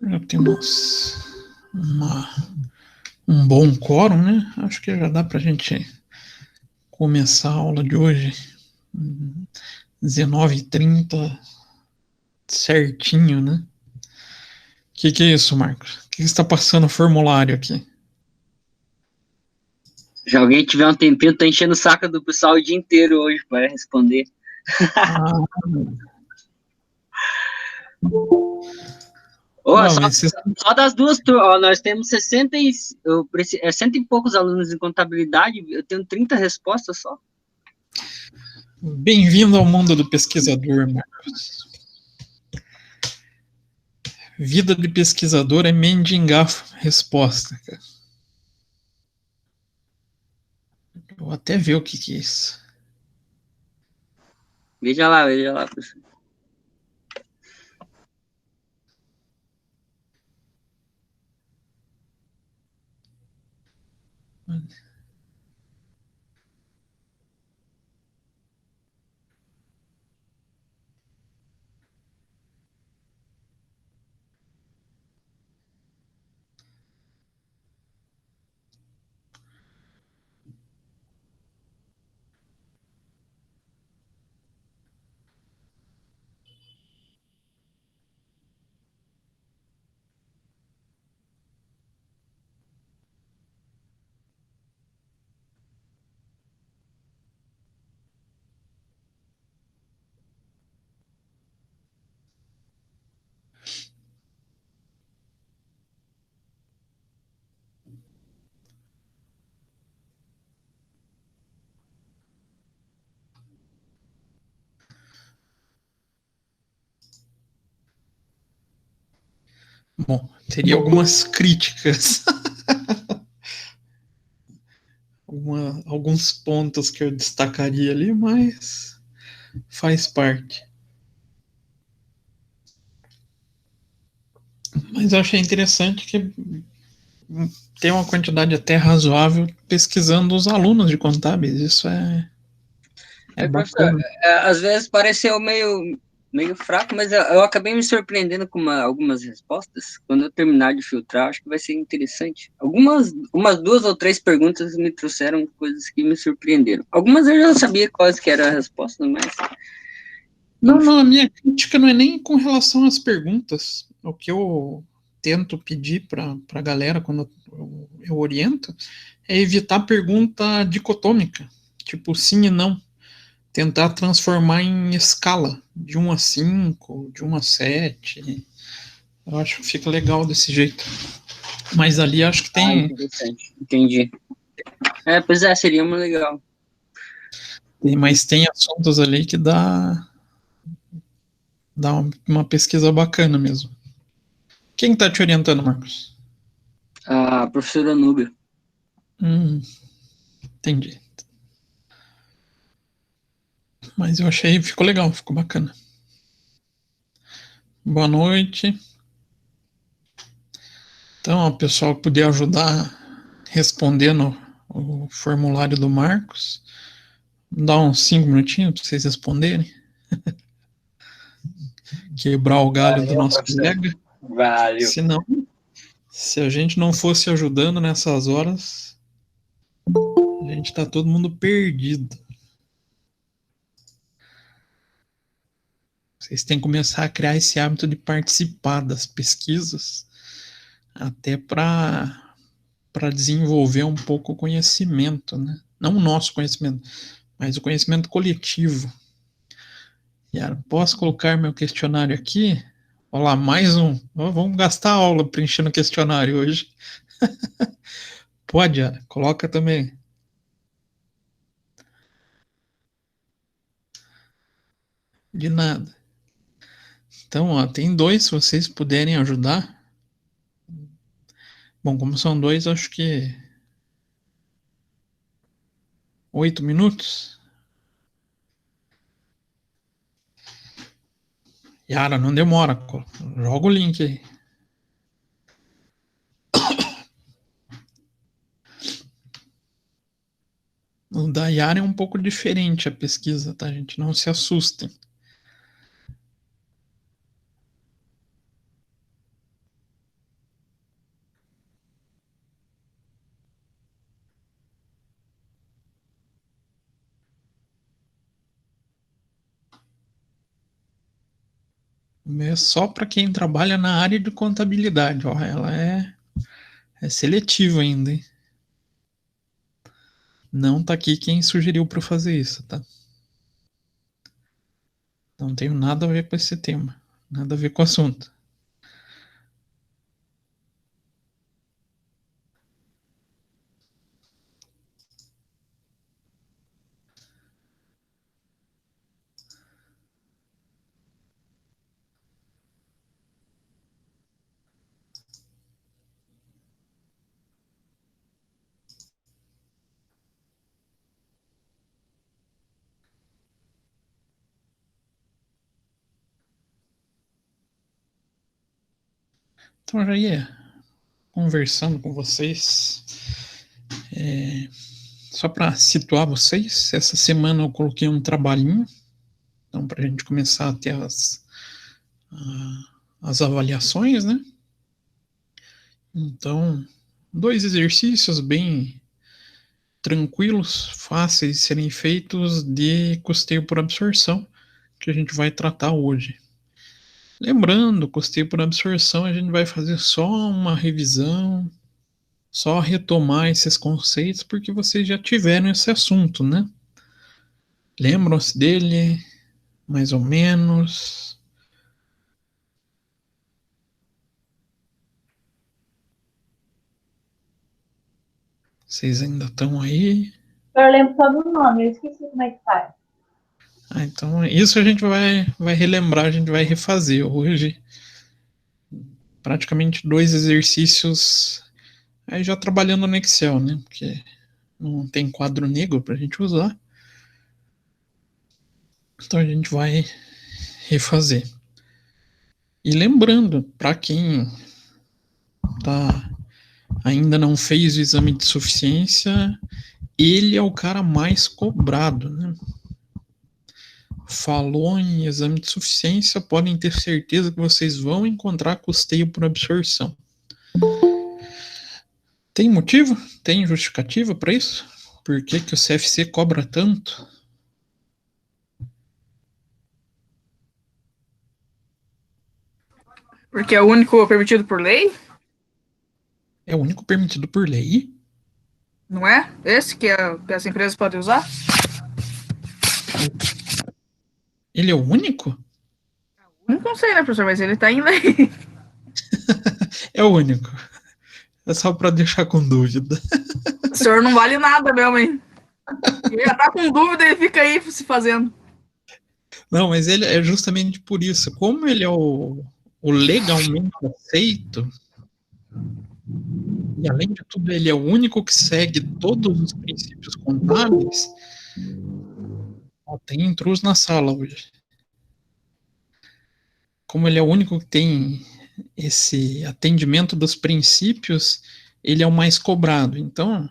Já temos um bom quórum, né? Acho que já dá para a gente começar a aula de hoje. 19h30, certinho, né? Que é isso, Marcos? O que está passando o formulário aqui? Se alguém tiver um tempinho, tá enchendo o saco do pessoal o dia inteiro hoje para responder. Oh, só das duas turmas, nós temos 60 e poucos alunos em contabilidade, eu tenho 30 respostas só. Bem-vindo ao mundo do pesquisador, Marcos. Vida de pesquisador é mendigar resposta, cara. Vou até ver o que é isso. Veja lá, professor. Bom, teria algumas críticas. Alguns pontos que eu destacaria ali, mas faz parte. Mas eu achei interessante que tem uma quantidade até razoável pesquisando os alunos de contábeis. Isso é Professor, bacana. às vezes pareceu meio fraco, mas eu acabei me surpreendendo com algumas respostas. Quando eu terminar de filtrar, acho que vai ser interessante. Umas 2 ou 3 perguntas me trouxeram coisas que me surpreenderam. Algumas eu já sabia quais que era a resposta, mas... Não, a minha crítica não é nem com relação às perguntas. O que eu tento pedir para a galera quando eu oriento é evitar pergunta dicotômica, tipo sim e não. Tentar transformar em escala, de 1 a 5, de 1 a 7. Eu acho que fica legal desse jeito. Mas ali acho que tem. Interessante, entendi. Pois seria uma legal. Mas tem assuntos ali que dá uma pesquisa bacana mesmo. Quem está te orientando, Marcos? A professora Núbia. Entendi. Mas eu achei, ficou legal, ficou bacana. Boa noite. Então, o pessoal puder ajudar respondendo o formulário do Marcos, dá uns 5 minutinhos para vocês responderem. Quebrar o galho do nosso colega. Valeu. Se a gente não fosse ajudando nessas horas, a gente tá todo mundo perdido. Vocês têm que começar a criar esse hábito de participar das pesquisas, até para desenvolver um pouco o conhecimento, né? Não o nosso conhecimento, mas o conhecimento coletivo. Yara, posso colocar meu questionário aqui? Olá, mais um. Vamos gastar a aula preenchendo o questionário hoje. Pode, Yara, coloca também. De nada. Então, ó, tem 2, se vocês puderem ajudar. Bom, como são 2, acho que 8 minutos. Yara, não demora. Joga o link aí. O da Yara é um pouco diferente a pesquisa, tá, gente? Não se assustem. É só para quem trabalha na área de contabilidade, ó. Ela é seletiva ainda, hein? Não tá aqui quem sugeriu para fazer isso, tá? Não tenho nada a ver com esse tema, nada a ver com o assunto. Então, eu já ia conversando com vocês. Só para situar vocês, essa semana eu coloquei um trabalhinho, então para a gente começar a ter as avaliações, né? Então, 2 exercícios bem tranquilos, fáceis de serem feitos de custeio por absorção, que a gente vai tratar hoje. Lembrando, custeio por absorção, a gente vai fazer só uma revisão, só retomar esses conceitos, porque vocês já tiveram esse assunto, né? Lembram-se dele, mais ou menos? Vocês ainda estão aí? Eu lembro só do nome, eu esqueci como é que faz. Então isso a gente vai relembrar, a gente vai refazer hoje. Praticamente 2 exercícios, aí já trabalhando no Excel, né? Porque não tem quadro negro para a gente usar. Então a gente vai refazer. E lembrando, para quem ainda não fez o exame de suficiência, ele é o cara mais cobrado, né? Falou em exame de suficiência, podem ter certeza que vocês vão encontrar custeio por absorção. Tem motivo? Tem justificativa para isso? Por que o CFC cobra tanto? Porque é o único permitido por lei? É o único permitido por lei? Não é? Esse que as empresas podem usar? Ele é o único? Não sei, né, professor? Mas ele tá em lei. É o único. É só para deixar com dúvida. O senhor não vale nada mesmo, hein? Ele já tá com dúvida, ele fica aí se fazendo. Não, mas ele é justamente por isso. Como ele é o legalmente aceito, e além de tudo, ele é o único que segue todos os princípios contábeis. Ó, tem intruso na sala hoje. Como ele é o único que tem esse atendimento dos princípios, ele é o mais cobrado. Então,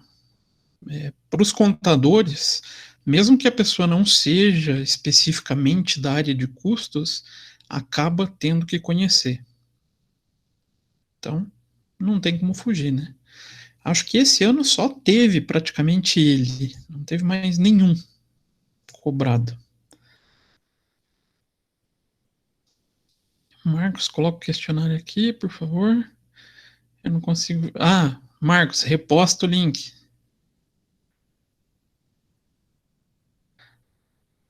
para os contadores, mesmo que a pessoa não seja especificamente da área de custos, acaba tendo que conhecer. Então, não tem como fugir, né? Acho que esse ano só teve praticamente ele, não teve mais nenhum cobrado. Marcos, coloca o questionário aqui, por favor. Eu não consigo. Ah, Marcos, reposta o link.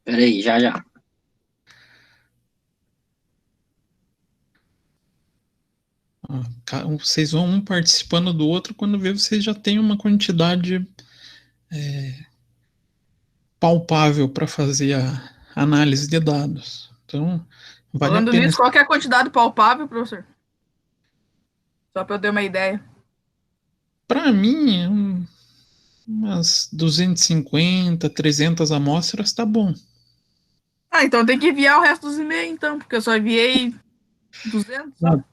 Peraí, já. Vocês vão um participando do outro, quando vê, vocês já têm uma quantidade palpável para fazer a análise de dados. Então, vale Falando a pena. nisso, qual que é a quantidade palpável, professor? Só para eu ter uma ideia. Para mim, umas 250, 300 amostras tá bom. Ah, então tem que enviar o resto dos e-mails, então, porque eu só enviei 200. Só.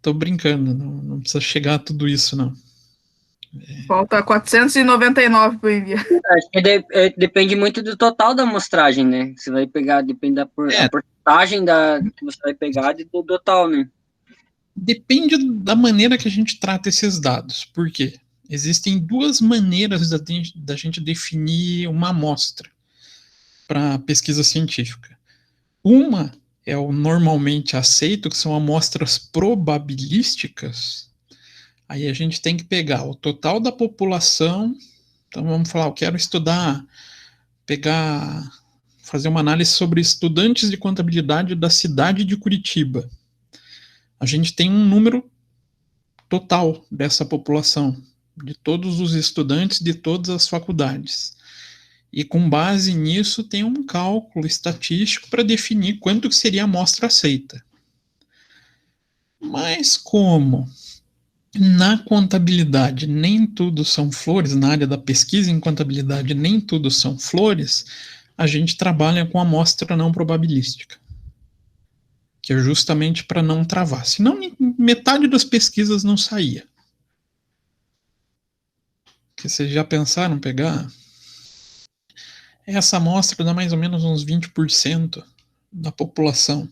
Tô brincando, não precisa chegar a tudo isso, não. Falta 499 para enviar. Acho que depende muito do total da amostragem, né? Você vai pegar, depende da a porcentagem que você vai pegar e do total, né? Depende da maneira que a gente trata esses dados. Por quê? Existem 2 maneiras da gente definir uma amostra para pesquisa científica. Uma é o normalmente aceito, que são amostras probabilísticas, aí a gente tem que pegar o total da população. Então vamos falar, eu quero fazer uma análise sobre estudantes de contabilidade da cidade de Curitiba. A gente tem um número total dessa população, de todos os estudantes de todas as faculdades. E com base nisso tem um cálculo estatístico para definir quanto que seria a amostra aceita. Mas como na contabilidade nem tudo são flores, na área da pesquisa em contabilidade nem tudo são flores, a gente trabalha com amostra não probabilística, que é justamente para não travar. Senão metade das pesquisas não saía. Que vocês já pensaram pegar? Essa amostra dá mais ou menos uns 20% da população.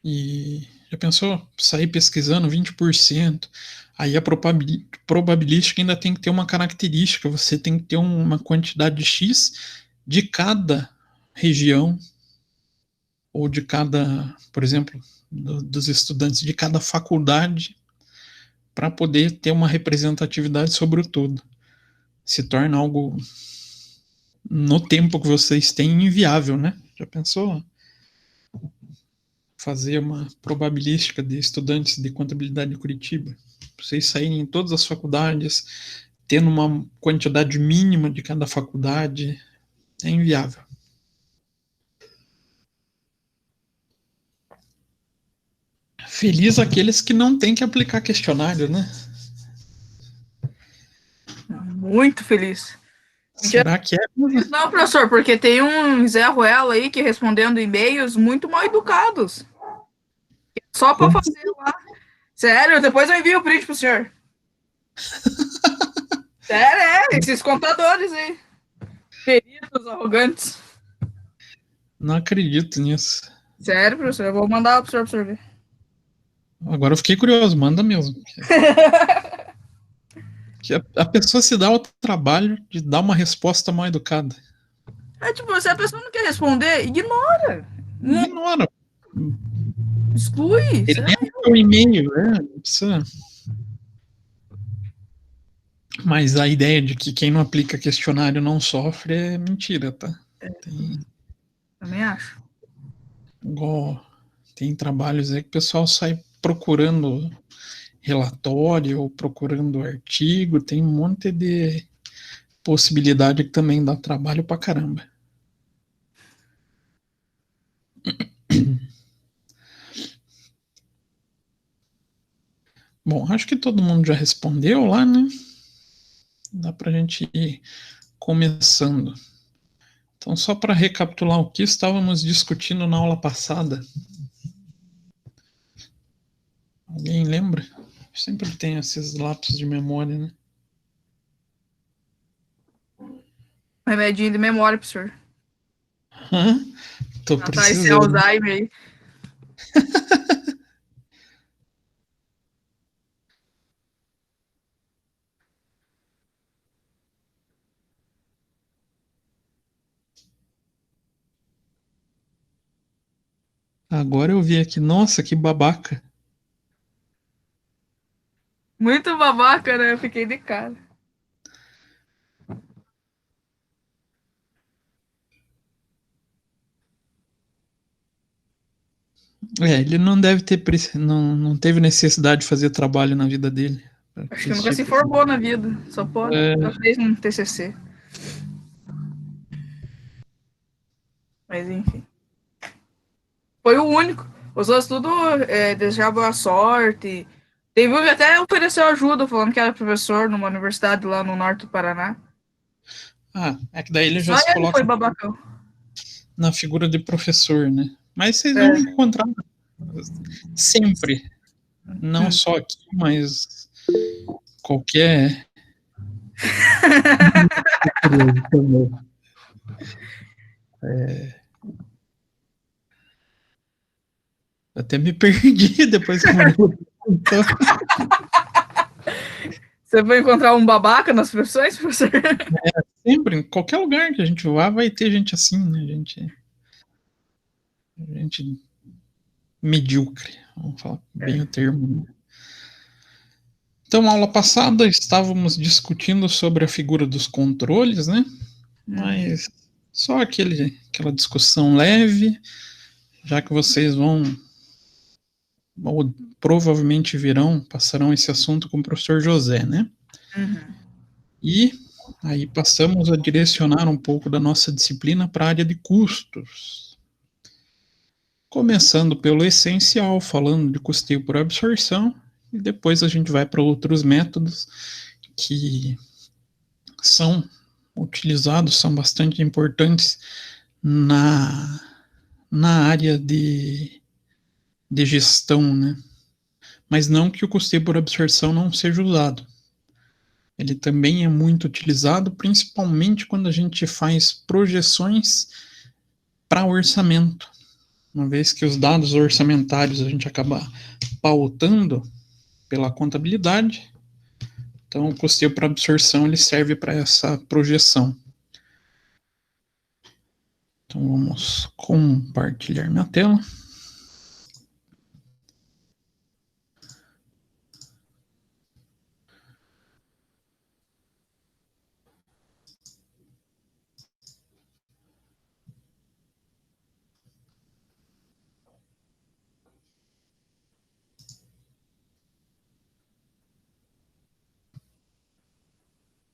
E já pensou sair pesquisando 20%? Aí a probabilística ainda tem que ter uma característica, você tem que ter uma quantidade X de cada região, ou de cada, por exemplo, dos estudantes de cada faculdade, para poder ter uma representatividade sobre o todo. Se torna algo, no tempo que vocês têm, inviável, né? Já pensou? Fazer uma probabilística de estudantes de contabilidade de Curitiba, vocês saírem em todas as faculdades, tendo uma quantidade mínima de cada faculdade, é inviável. Feliz aqueles que não têm que aplicar questionário, né? Muito feliz. Será que é? Não, professor, porque tem um Zé Ruela aí que respondendo e-mails muito mal educados. Só para fazer lá. Sério, depois eu envio o print pro senhor. Sério, esses contadores aí. Peritos, arrogantes. Não acredito nisso. Sério, professor, eu vou mandar pro senhor ver. Agora eu fiquei curioso, manda mesmo. Que a pessoa se dá o trabalho de dar uma resposta mal educada. É tipo, se a pessoa não quer responder, ignora. Ignora. Exclui. Ele nem é o e-mail, né? Precisa. Mas a ideia de que quem não aplica questionário não sofre é mentira, tá? Também acho. Igual, tem trabalhos aí que o pessoal sai procurando relatório ou procurando artigo, tem um monte de possibilidade que também dá trabalho pra caramba. Bom, acho que todo mundo já respondeu lá, né? Dá pra gente ir começando. Então, só para recapitular o que estávamos discutindo na aula passada. Alguém lembra? Sempre tem esses lapsos de memória, né? Remedinho de memória, professor. Tô Tá esse precisando. Alzheimer aí. Agora eu vi aqui, nossa, que babaca. Muito babaca, né? Eu fiquei de cara. Ele não deve ter, não teve necessidade de fazer trabalho na vida dele. Acho que nunca se formou na vida. Só pode. Só fez um TCC. Mas enfim. Foi o único. Os outros tudo desejavam a sorte. Teve um que até ofereceu ajuda, falando que era professor numa universidade lá no norte do Paraná. É que daí ele já Só se ele coloca foi babacão. na figura de professor, né? Mas vocês vão encontrar sempre. Não só aqui, mas qualquer. Até me perdi depois que o Murilo perguntou. Você vai encontrar um babaca nas profissões, professor? Sempre, em qualquer lugar que a gente vá, vai ter gente assim, né, gente? gente medíocre, vamos falar bem o termo. Então, aula passada estávamos discutindo sobre a figura dos controles, né? Mas só aquela discussão leve, já que vocês vão, ou provavelmente passarão esse assunto com o professor José, né? E aí passamos a direcionar um pouco da nossa disciplina para a área de custos. Começando pelo essencial, falando de custeio por absorção, e depois a gente vai para outros métodos que são utilizados, são bastante importantes na área de gestão, né? Mas não que o custeio por absorção não seja usado. Ele também é muito utilizado, principalmente quando a gente faz projeções para orçamento. Uma vez que os dados orçamentários a gente acaba pautando pela contabilidade, então o custeio por absorção ele serve para essa projeção. Então vamos compartilhar minha tela.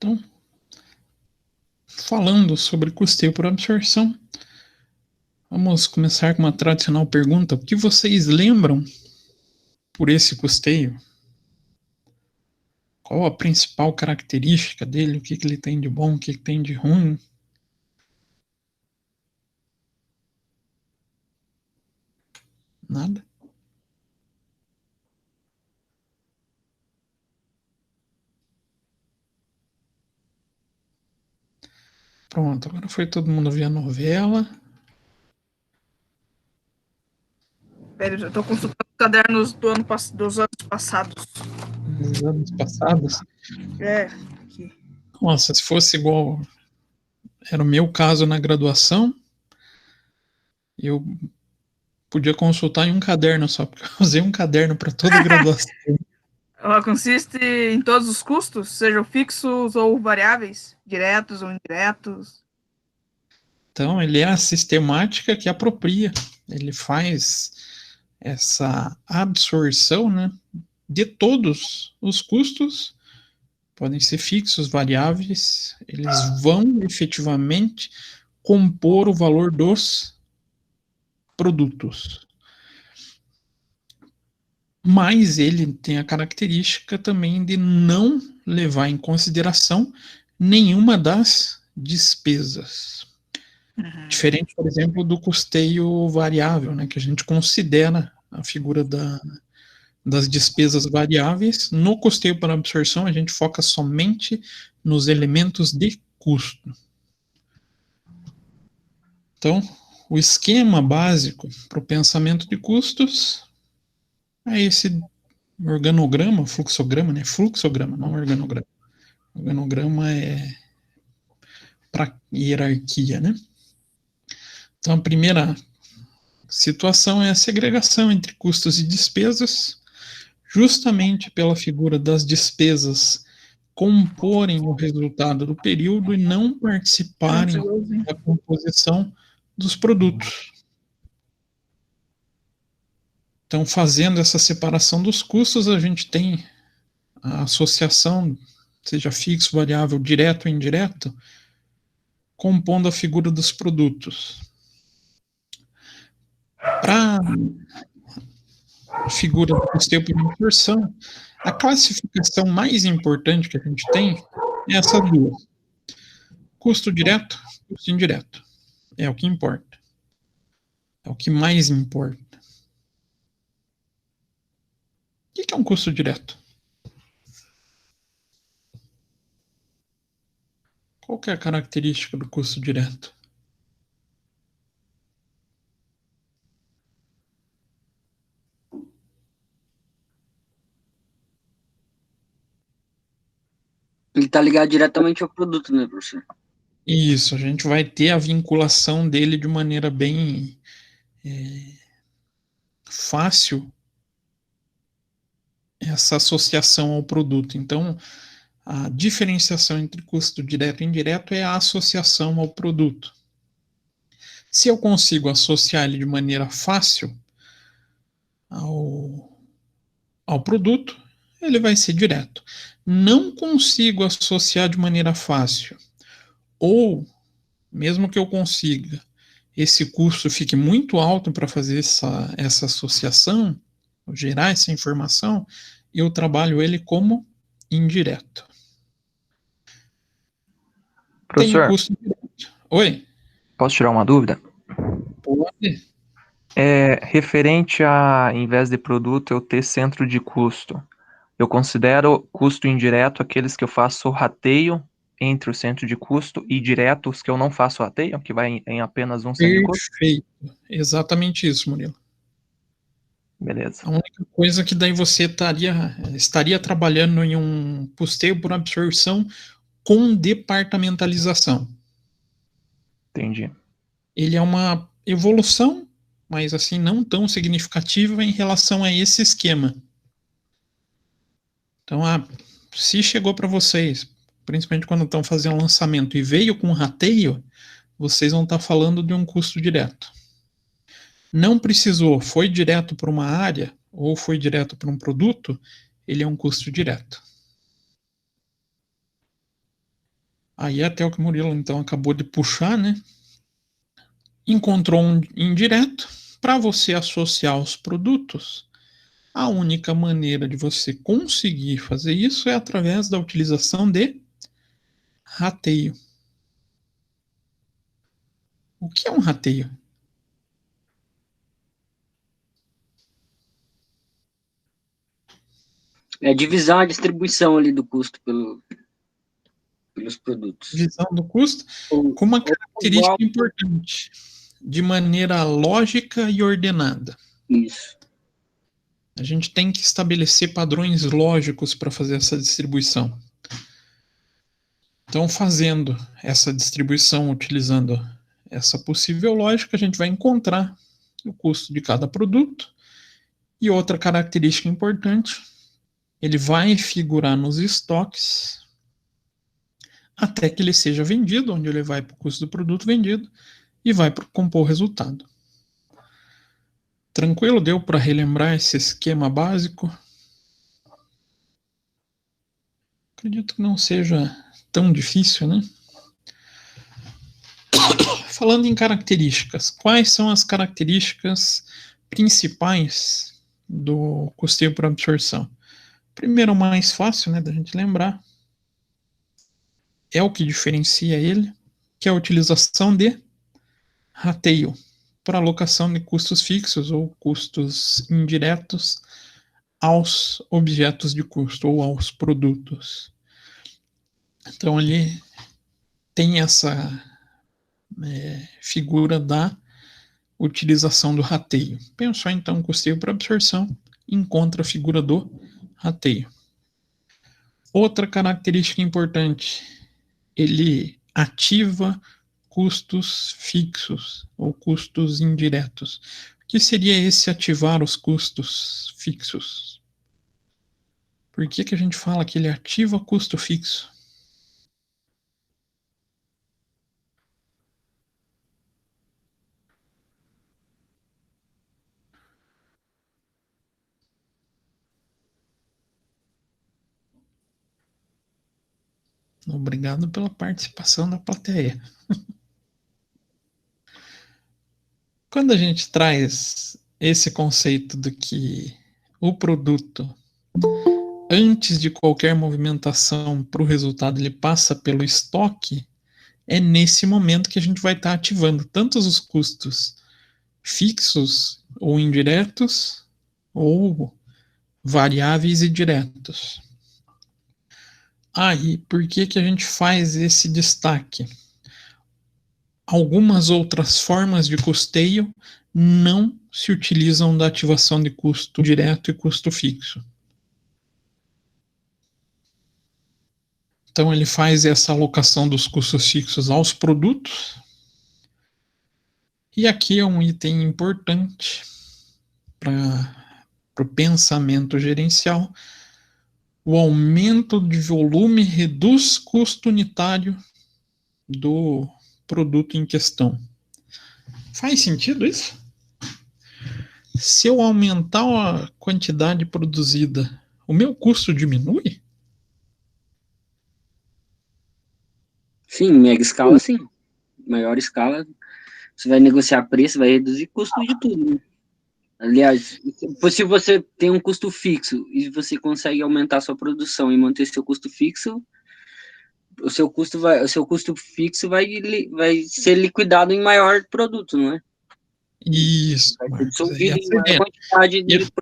Então, falando sobre custeio por absorção, vamos começar com uma tradicional pergunta. O que vocês lembram por esse custeio? Qual a principal característica dele? O que ele tem de bom? O que tem de ruim? Nada? Pronto, agora foi todo mundo ver a novela. Pera, eu já tô consultando os cadernos dos anos passados. Dos anos passados? Aqui. Nossa, se fosse igual era o meu caso na graduação, eu podia consultar em um caderno só, porque eu usei um caderno para toda a graduação. Ela consiste em todos os custos, sejam fixos ou variáveis, diretos ou indiretos. Então, ele é a sistemática que apropria. Ele faz essa absorção, né, de todos os custos, podem ser fixos, variáveis, eles vão efetivamente compor o valor dos produtos. Mas ele tem a característica também de não levar em consideração nenhuma das despesas. Diferente, por exemplo, do custeio variável, né, que a gente considera a figura das despesas variáveis. No custeio por absorção, a gente foca somente nos elementos de custo. Então, o esquema básico para o pensamento de custos é esse organograma, fluxograma, né? Fluxograma, não organograma. Organograma é para hierarquia, né? Então, a primeira situação é a segregação entre custos e despesas, justamente pela figura das despesas comporem o resultado do período e não participarem da composição dos produtos. Então, fazendo essa separação dos custos, a gente tem a associação, seja fixo, variável, direto ou indireto, compondo a figura dos produtos. Para a figura do custeio por absorção, a classificação mais importante que a gente tem é essa duas. Custo direto, custo indireto. É o que importa. É o que mais importa. O que é um custo direto? Qual que é a característica do custo direto? Ele está ligado diretamente ao produto, né, professor? Isso, a gente vai ter a vinculação dele de maneira bem fácil essa associação ao produto. Então, a diferenciação entre custo direto e indireto é a associação ao produto. Se eu consigo associar ele de maneira fácil ao produto, ele vai ser direto. Não consigo associar de maneira fácil, ou mesmo que eu consiga, esse custo fique muito alto para fazer essa associação, gerar essa informação, eu trabalho ele como indireto. Tem Professor, custo direto. Oi? posso tirar uma dúvida? Pode. Referente a, em vez de produto, eu ter centro de custo, eu considero custo indireto aqueles que eu faço rateio entre o centro de custo e direto os que eu não faço rateio, que vai em apenas um centro de custo? Perfeito. Exatamente isso, Murilo. Beleza. A única coisa que daí você estaria trabalhando em um custeio por absorção com departamentalização. Entendi. Ele é uma evolução, mas assim não tão significativa em relação a esse esquema. Então, se chegou para vocês, principalmente quando estão fazendo um lançamento e veio com rateio, vocês vão estar falando de um custo direto. Não precisou, foi direto para uma área ou foi direto para um produto, ele é um custo direto. Aí até o que o Murilo então acabou de puxar, né? Encontrou um indireto. Para você associar os produtos, a única maneira de você conseguir fazer isso é através da utilização de rateio. O que é um rateio? É a divisão, a distribuição ali do custo pelos produtos. Divisão do custo com uma característica importante, de maneira lógica e ordenada. Isso. A gente tem que estabelecer padrões lógicos para fazer essa distribuição. Então, fazendo essa distribuição, utilizando essa possível lógica, a gente vai encontrar o custo de cada produto. E outra característica importante, ele vai figurar nos estoques até que ele seja vendido, onde ele vai para o custo do produto vendido e vai compor o resultado. Tranquilo? Deu para relembrar esse esquema básico? Acredito que não seja tão difícil, né? Falando em características, quais são as características principais do custeio por absorção? Primeiro, o mais fácil, né, da gente lembrar, é o que diferencia ele, que é a utilização de rateio para alocação de custos fixos ou custos indiretos aos objetos de custo ou aos produtos. Então, ele tem essa figura da utilização do rateio. Pensou então custeio por absorção, encontra a figura do rateio. Outra característica importante, ele ativa custos fixos ou custos indiretos. O que seria esse ativar os custos fixos? Por que a gente fala que ele ativa custo fixo? Obrigado pela participação da plateia. Quando a gente traz esse conceito de que o produto, antes de qualquer movimentação para o resultado, ele passa pelo estoque, é nesse momento que a gente vai estar ativando tanto os custos fixos ou indiretos, ou variáveis e diretos. Aí, por que a gente faz esse destaque? Algumas outras formas de custeio não se utilizam da ativação de custo direto e custo fixo. Então, ele faz essa alocação dos custos fixos aos produtos E aqui é um item importante para o pensamento gerencial. O aumento de volume reduz custo unitário do produto em questão. Faz sentido isso? Se eu aumentar a quantidade produzida, o meu custo diminui? Sim, mega escala, sim. Maior escala, você vai negociar preço, vai reduzir custo de tudo, né? Aliás, se você tem um custo fixo e você consegue aumentar sua produção e manter seu custo fixo, o seu custo fixo vai ser liquidado em maior produto, não é? Isso, Vai ser Marcos, é dissolvido em essa a maior ideia. quantidade de.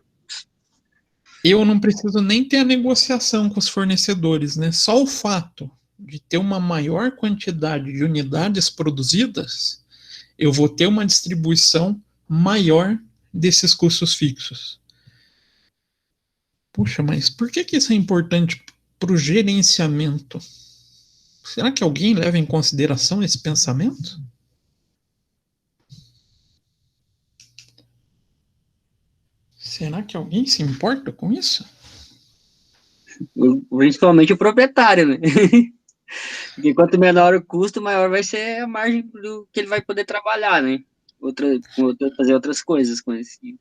Eu não preciso nem ter a negociação com os fornecedores, né? Só o fato de ter uma maior quantidade de unidades produzidas, eu vou ter uma distribuição maior desses custos fixos. Puxa, mas por que isso é importante para o gerenciamento? Será que alguém leva em consideração esse pensamento? Será que alguém se importa com isso? Principalmente o proprietário, né? Porque quanto menor o custo, maior vai ser a margem do que ele vai poder trabalhar, né? Fazer outras coisas com esse.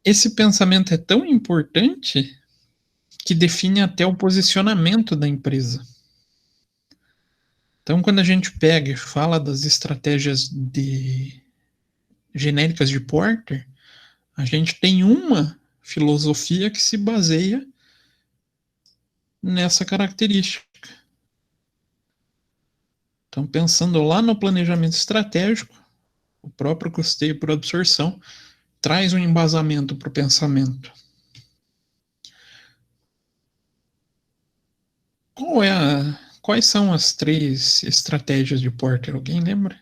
Esse pensamento é tão importante que define até o posicionamento da empresa. Então, quando a gente pega e fala das estratégias genéricas de Porter, a gente tem uma filosofia que se baseia nessa característica. Então, pensando lá no planejamento estratégico, o próprio custeio por absorção traz um embasamento para o pensamento. Quais são as 3 estratégias de Porter? Alguém lembra?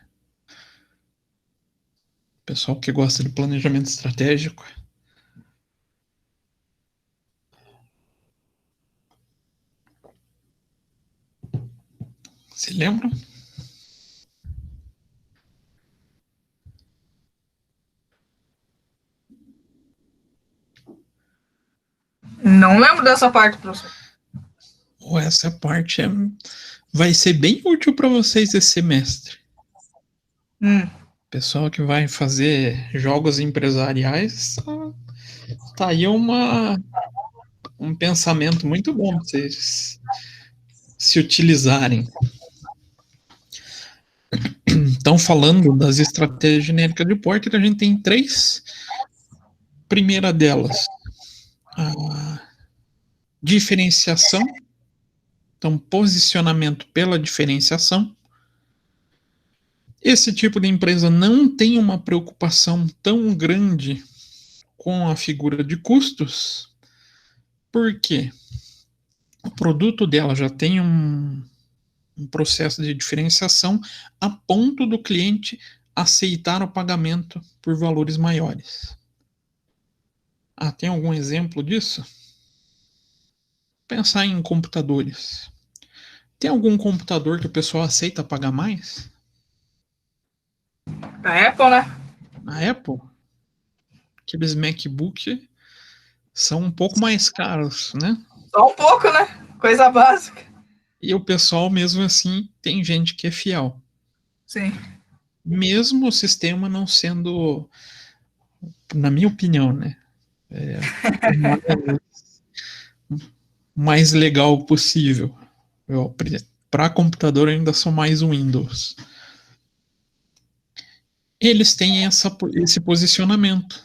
Pessoal que gosta de planejamento estratégico. Se lembram? Não lembro dessa parte, professor. Essa parte vai ser bem útil para vocês esse semestre. Pessoal que vai fazer jogos empresariais, tá aí um pensamento muito bom para vocês se utilizarem. Então, falando das estratégias genéricas de Porter, a gente tem 3. Primeira delas, a diferenciação. Então, posicionamento pela diferenciação. Esse tipo de empresa não tem uma preocupação tão grande com a figura de custos, porque o produto dela já tem um processo de diferenciação a ponto do cliente aceitar o pagamento por valores maiores. Tem algum exemplo disso? Pensar em computadores. Tem algum computador que o pessoal aceita pagar mais? A Apple, né? A Apple? Aqueles MacBook são um pouco mais caros, né? Só um pouco, né? Coisa básica. E o pessoal, mesmo assim, tem gente que é fiel. Sim. Mesmo o sistema não sendo, na minha opinião, né? O mais legal possível. Para computador, eu ainda sou mais Windows. Eles têm esse posicionamento.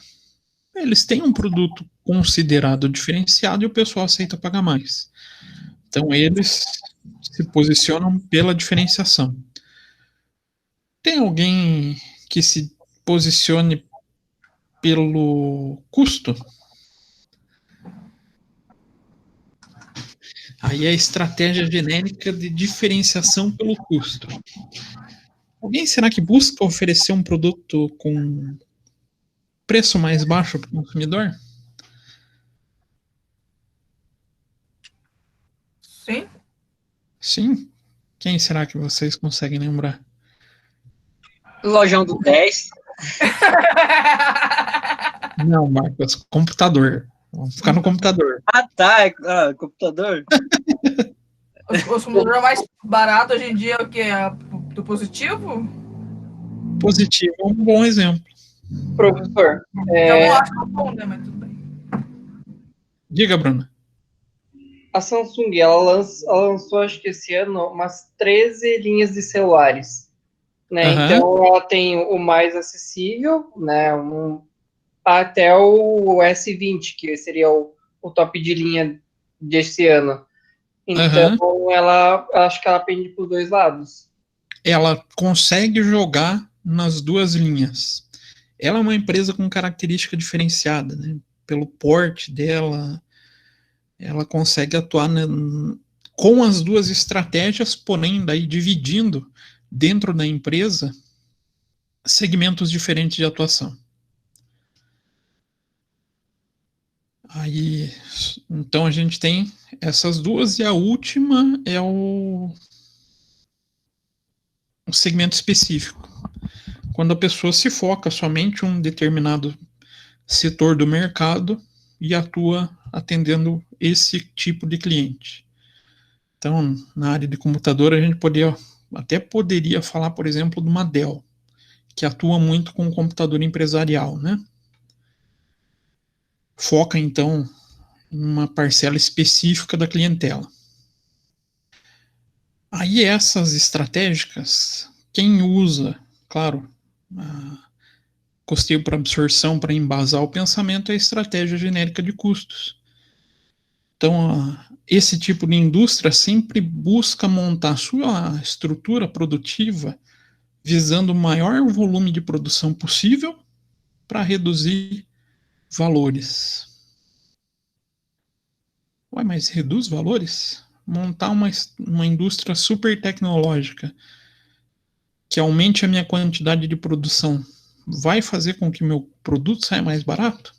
Eles têm um produto considerado diferenciado e o pessoal aceita pagar mais. Então, eles se posicionam pela diferenciação. Tem alguém que se posicione pelo custo? Aí é a estratégia genérica de diferenciação pelo custo. Alguém será que busca oferecer um produto com preço mais baixo para o consumidor? Sim. Sim. Quem será que vocês conseguem lembrar? Lojão do 10. Não, Marcos, computador. Vamos ficar no computador. Ah, tá. Computador. O computador mais barato hoje em dia é o quê? Do positivo? Positivo é um bom exemplo. Professor, Eu não acho tão bom, né? Mas tudo bem. Diga, Bruna. a Samsung, ela lançou, acho que esse ano, umas 13 linhas de celulares, né? Aham. Então, ela tem o mais acessível, né? Até o S20, que seria o top de linha desse ano. Então, Aham. acho que ela pende para os dois lados. Ela consegue jogar nas duas linhas. Ela é uma empresa com característica diferenciada, né? Pelo porte dela, ela consegue atuar com as duas estratégias, porém daí dividindo dentro da empresa segmentos diferentes de atuação. Aí, então a gente tem essas duas e a última é um segmento específico. Quando a pessoa se foca somente em um determinado setor do mercado e atua atendendo esse tipo de cliente. Então, na área de computador, a gente até poderia falar, por exemplo, de uma Dell, que atua muito com o computador empresarial, né? Foca, então, em uma parcela específica da clientela. Aí essas estratégicas, quem usa, claro, custeio para absorção para embasar o pensamento é a estratégia genérica de custos. Então, esse tipo de indústria sempre busca montar sua estrutura produtiva visando o maior volume de produção possível para reduzir valores. Ué, mas reduz valores? Montar uma indústria super tecnológica que aumente a minha quantidade de produção vai fazer com que meu produto saia mais barato?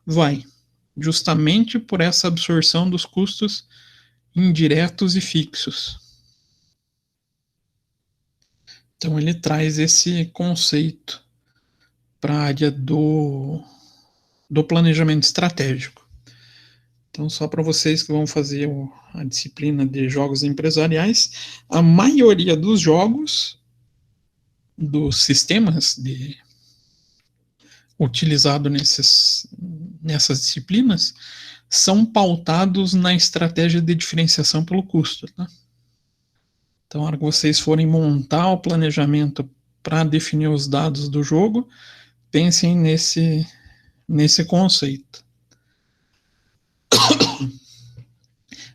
Vai. Justamente por essa absorção dos custos indiretos e fixos. Então ele traz esse conceito para a área do planejamento estratégico. Então, só para vocês que vão fazer a disciplina de jogos empresariais, a maioria dos jogos, dos sistemas utilizados nessas disciplinas, são pautados na estratégia de diferenciação pelo custo. Tá? Então, na hora que vocês forem montar o planejamento para definir os dados do jogo, pensem nesse conceito.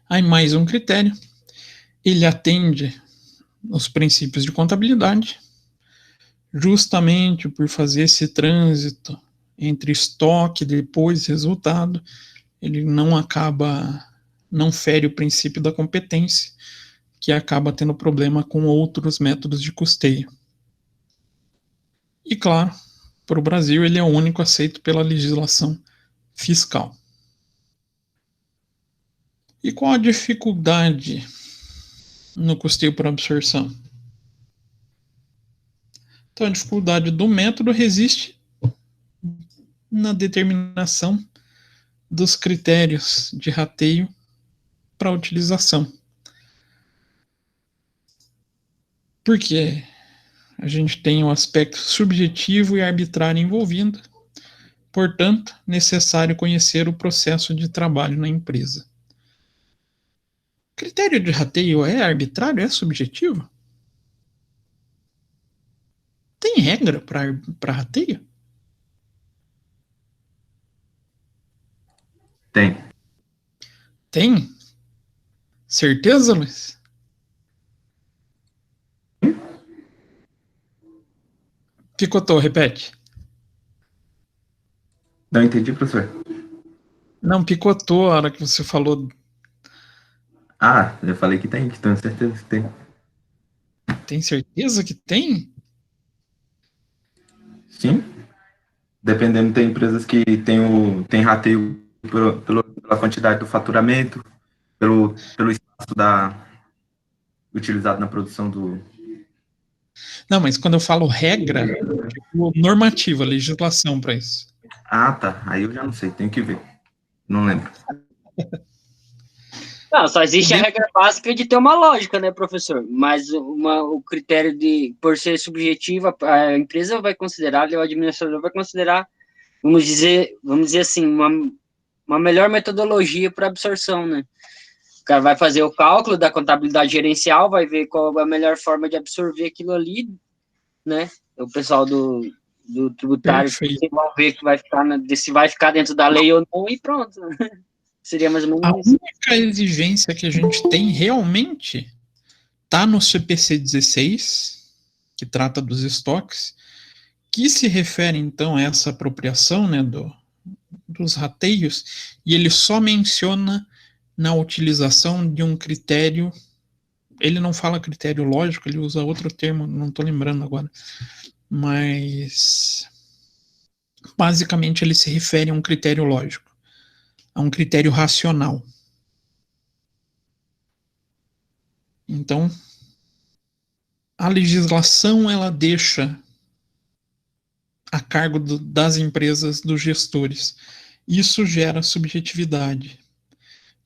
Aí mais um critério, ele atende os princípios de contabilidade, justamente por fazer esse trânsito entre estoque e depois resultado, ele não fere o princípio da competência, que acaba tendo problema com outros métodos de custeio. E claro, para o Brasil ele é o único aceito pela legislação fiscal. E qual a dificuldade no custeio por absorção? Então, a dificuldade do método resiste na determinação dos critérios de rateio para utilização. Porque a gente tem o aspecto subjetivo e arbitrário envolvido, portanto, necessário conhecer o processo de trabalho na empresa. Critério de rateio é arbitrário? É subjetivo? Tem regra para rateio? Tem. Tem? Certeza, Luiz? Picotou, repete. Não entendi, professor. Não, picotou a hora que você falou. Ah, eu falei que tem, que tenho certeza que tem. Tem certeza que tem? Sim. Dependendo, tem empresas que tem rateio pela quantidade do faturamento, pelo espaço utilizado na produção Não, mas quando eu falo regra, tipo normativa, legislação para isso. Ah, tá. Aí eu já não sei, tenho que ver. Não lembro. Não, só existe a regra básica de ter uma lógica, né, professor? Mas o critério de, por ser subjetiva, a empresa vai considerar, o administrador vai considerar, vamos dizer assim, uma melhor metodologia para absorção, né? O cara vai fazer o cálculo da contabilidade gerencial, vai ver qual é a melhor forma de absorver aquilo ali, né? O pessoal do tributário vão ver que vai ficar, se vai ficar dentro da lei ou não, e pronto. Seria mais ou menos A isso. única exigência que a gente tem realmente está no CPC 16, que trata dos estoques, que se refere então a essa apropriação, né, dos rateios, e ele só menciona na utilização de um critério. Ele não fala critério lógico, ele usa outro termo, não estou lembrando agora, mas basicamente ele se refere a um critério lógico, a um critério racional. Então, a legislação ela deixa a cargo das empresas, dos gestores. Isso gera subjetividade.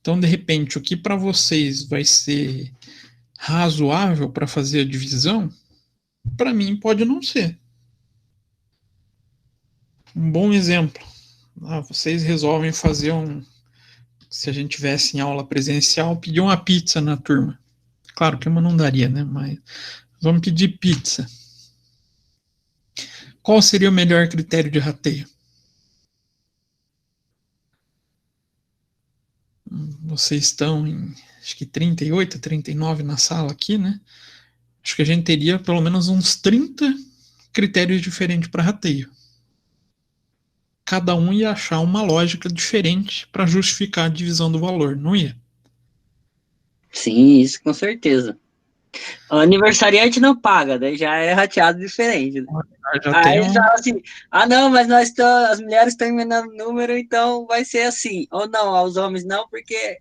Então, de repente, o que para vocês vai ser razoável para fazer a divisão, para mim pode não ser. Um bom exemplo. Vocês resolvem fazer se a gente tivesse em aula presencial, pedir uma pizza na turma. Claro que uma não daria, né? Mas vamos pedir pizza. Qual seria o melhor critério de rateio? Vocês estão em, acho que 38, 39 na sala aqui, né? Acho que a gente teria pelo menos uns 30 critérios diferentes para rateio. Cada um ia achar uma lógica diferente para justificar a divisão do valor, não ia? Sim, isso com certeza. O aniversariante não paga, daí já é rateado diferente. Né? Aí fala assim, não, mas as mulheres estão emendando número, então vai ser assim. Ou não, aos homens não, porque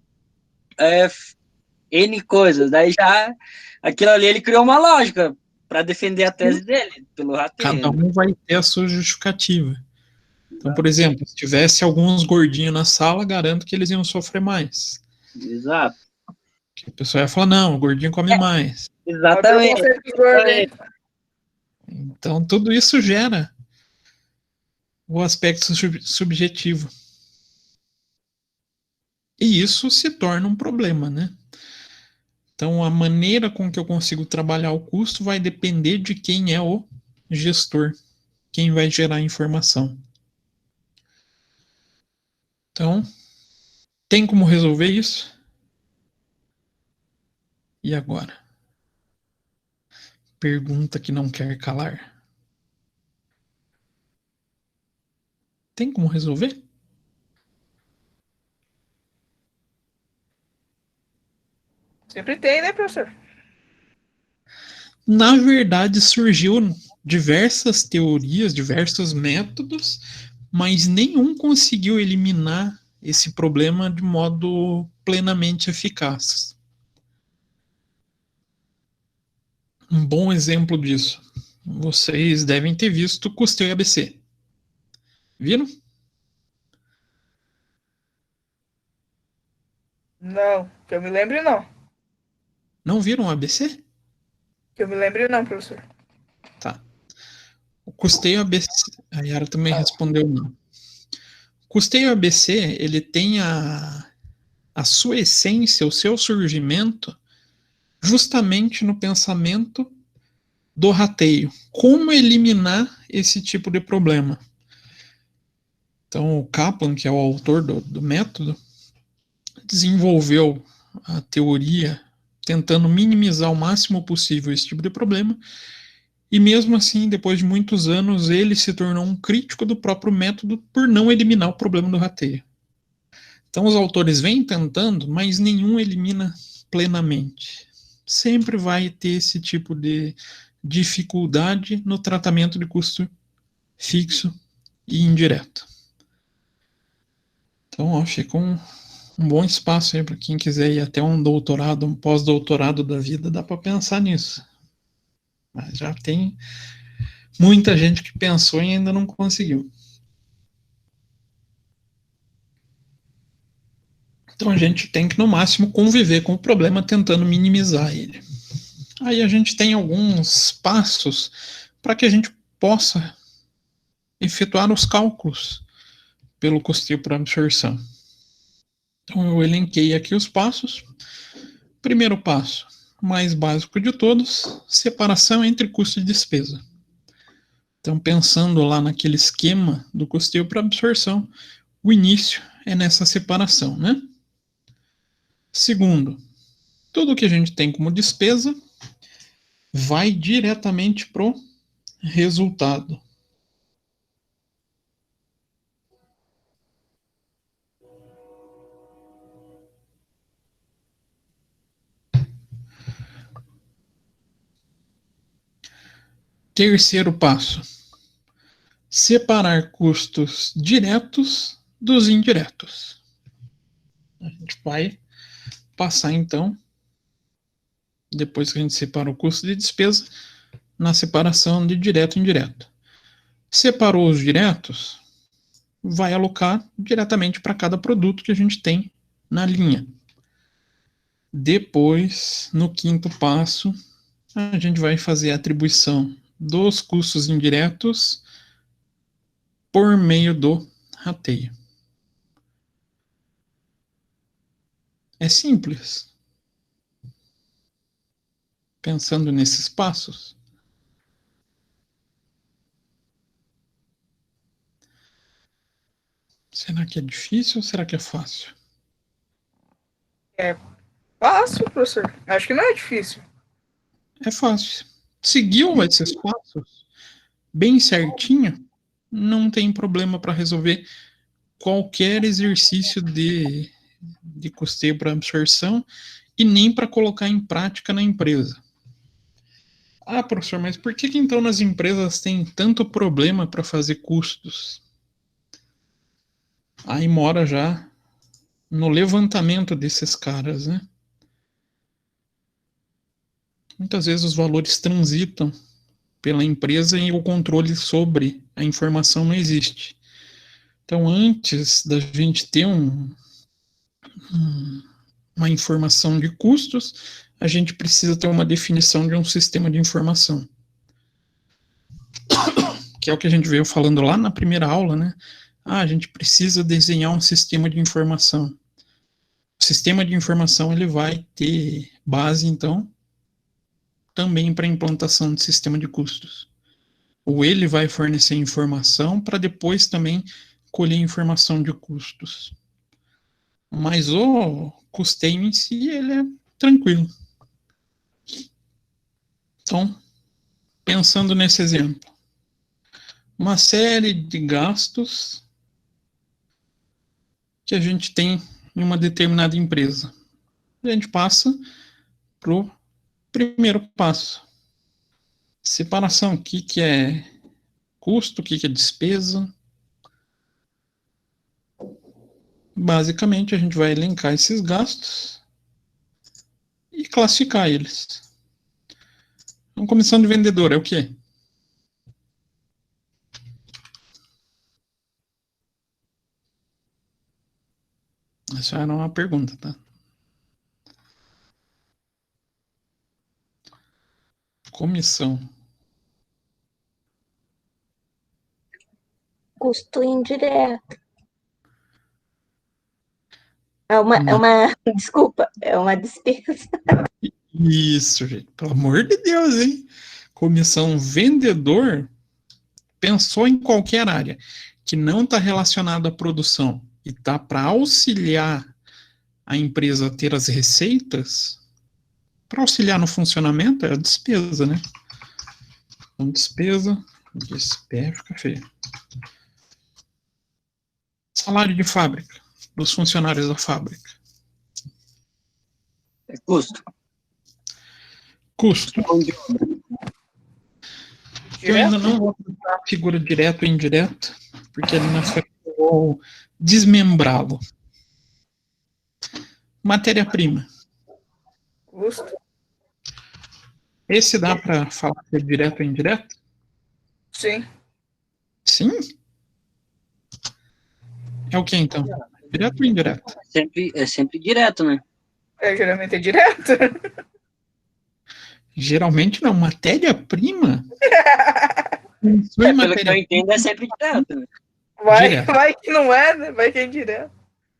N coisas. Daí já, aquilo ali, ele criou uma lógica para defender a tese dele, pelo rateio. Cada um vai ter a sua justificativa. Então, por exemplo, se tivesse alguns gordinhos na sala, garanto que eles iam sofrer mais. Exato. Porque a pessoa ia falar, não, o gordinho come mais. Exatamente. Então, tudo isso gera o aspecto subjetivo. E isso se torna um problema, né? Então, a maneira com que eu consigo trabalhar o custo vai depender de quem é o gestor, quem vai gerar a informação. Então, tem como resolver isso? E agora? Pergunta que não quer calar. Tem como resolver? Sempre tem, né, professor? Na verdade, surgiu diversas teorias, diversos métodos, mas nenhum conseguiu eliminar esse problema de modo plenamente eficaz. Um bom exemplo disso, vocês devem ter visto Custeio ABC. Viram? Não, que eu me lembre não. Não viram o ABC? Que eu me lembre não, professor. Tá. O Custeio ABC, a Yara também respondeu não. O Custeio ABC, ele tem a sua essência, o seu surgimento, justamente no pensamento do rateio. Como eliminar esse tipo de problema? Então, o Kaplan, que é o autor do método, desenvolveu a teoria tentando minimizar o máximo possível esse tipo de problema, e mesmo assim, depois de muitos anos, ele se tornou um crítico do próprio método por não eliminar o problema do rateio. Então, os autores vêm tentando, mas nenhum elimina plenamente. Sempre vai ter esse tipo de dificuldade no tratamento de custo fixo e indireto. Então, ó, fica um bom espaço aí para quem quiser ir até um doutorado, um pós-doutorado da vida, dá para pensar nisso. Mas já tem muita gente que pensou e ainda não conseguiu. Então a gente tem que, no máximo, conviver com o problema tentando minimizar ele. Aí a gente tem alguns passos para que a gente possa efetuar os cálculos pelo custeio por absorção. Então eu elenquei aqui os passos. Primeiro passo, mais básico de todos, separação entre custo e despesa. Então, pensando lá naquele esquema do custeio por absorção, o início é nessa separação, né? Segundo, tudo que a gente tem como despesa vai diretamente para o resultado. Terceiro passo, separar custos diretos dos indiretos. A gente vai passar, então, depois que a gente separa o custo de despesa, na separação de direto e indireto. Separou os diretos, vai alocar diretamente para cada produto que a gente tem na linha. Depois, no quinto passo, a gente vai fazer a atribuição dos custos indiretos por meio do rateio. É simples. Pensando nesses passos. Será que é difícil ou será que é fácil? É fácil, professor. Acho que não é difícil. É fácil. Seguiu esses passos bem certinho, não tem problema para resolver qualquer exercício de custeio para absorção e nem para colocar em prática na empresa. Ah, professor, mas por que então nas empresas tem tanto problema para fazer custos? Aí mora já no levantamento desses caras, né? Muitas vezes os valores transitam pela empresa e o controle sobre a informação não existe. Então, antes da gente ter uma informação de custos, a gente precisa ter uma definição de um sistema de informação. Que é o que a gente veio falando lá na primeira aula, né? Ah, a gente precisa desenhar um sistema de informação. O sistema de informação ele vai ter base, então, também para a implantação de sistema de custos. Ou ele vai fornecer informação para depois também colher informação de custos. Mas o custeio em si, ele é tranquilo. Então, pensando nesse exemplo, uma série de gastos que a gente tem em uma determinada empresa. A gente passa para o primeiro passo. Separação, o que é custo, o que é despesa. Basicamente, a gente vai elencar esses gastos e classificar eles. Então, comissão de vendedor é o quê? Essa era uma pergunta, tá? Comissão. Custo indireto. Desculpa, é uma despesa. Isso, gente. Pelo amor de Deus, hein? Comissão vendedor pensou em qualquer área que não está relacionada à produção e está para auxiliar a empresa a ter as receitas, para auxiliar no funcionamento é a despesa, né? Então, despesa fica feio. Salário de fábrica, dos funcionários da fábrica. É custo. Custo. Eu ainda não vou tratar a figura direto ou indireto, porque ali na frente eu vou desmembrá-lo. Matéria-prima. Custo. Esse dá para falar se é direto ou indireto? Sim. Sim? É o que então? Direto ou indireto? É sempre direto, né? Geralmente é direto. Geralmente não. Matéria-prima? Pelo que eu entendo, é sempre direto, né? Vai que não é, né? Vai que é indireto.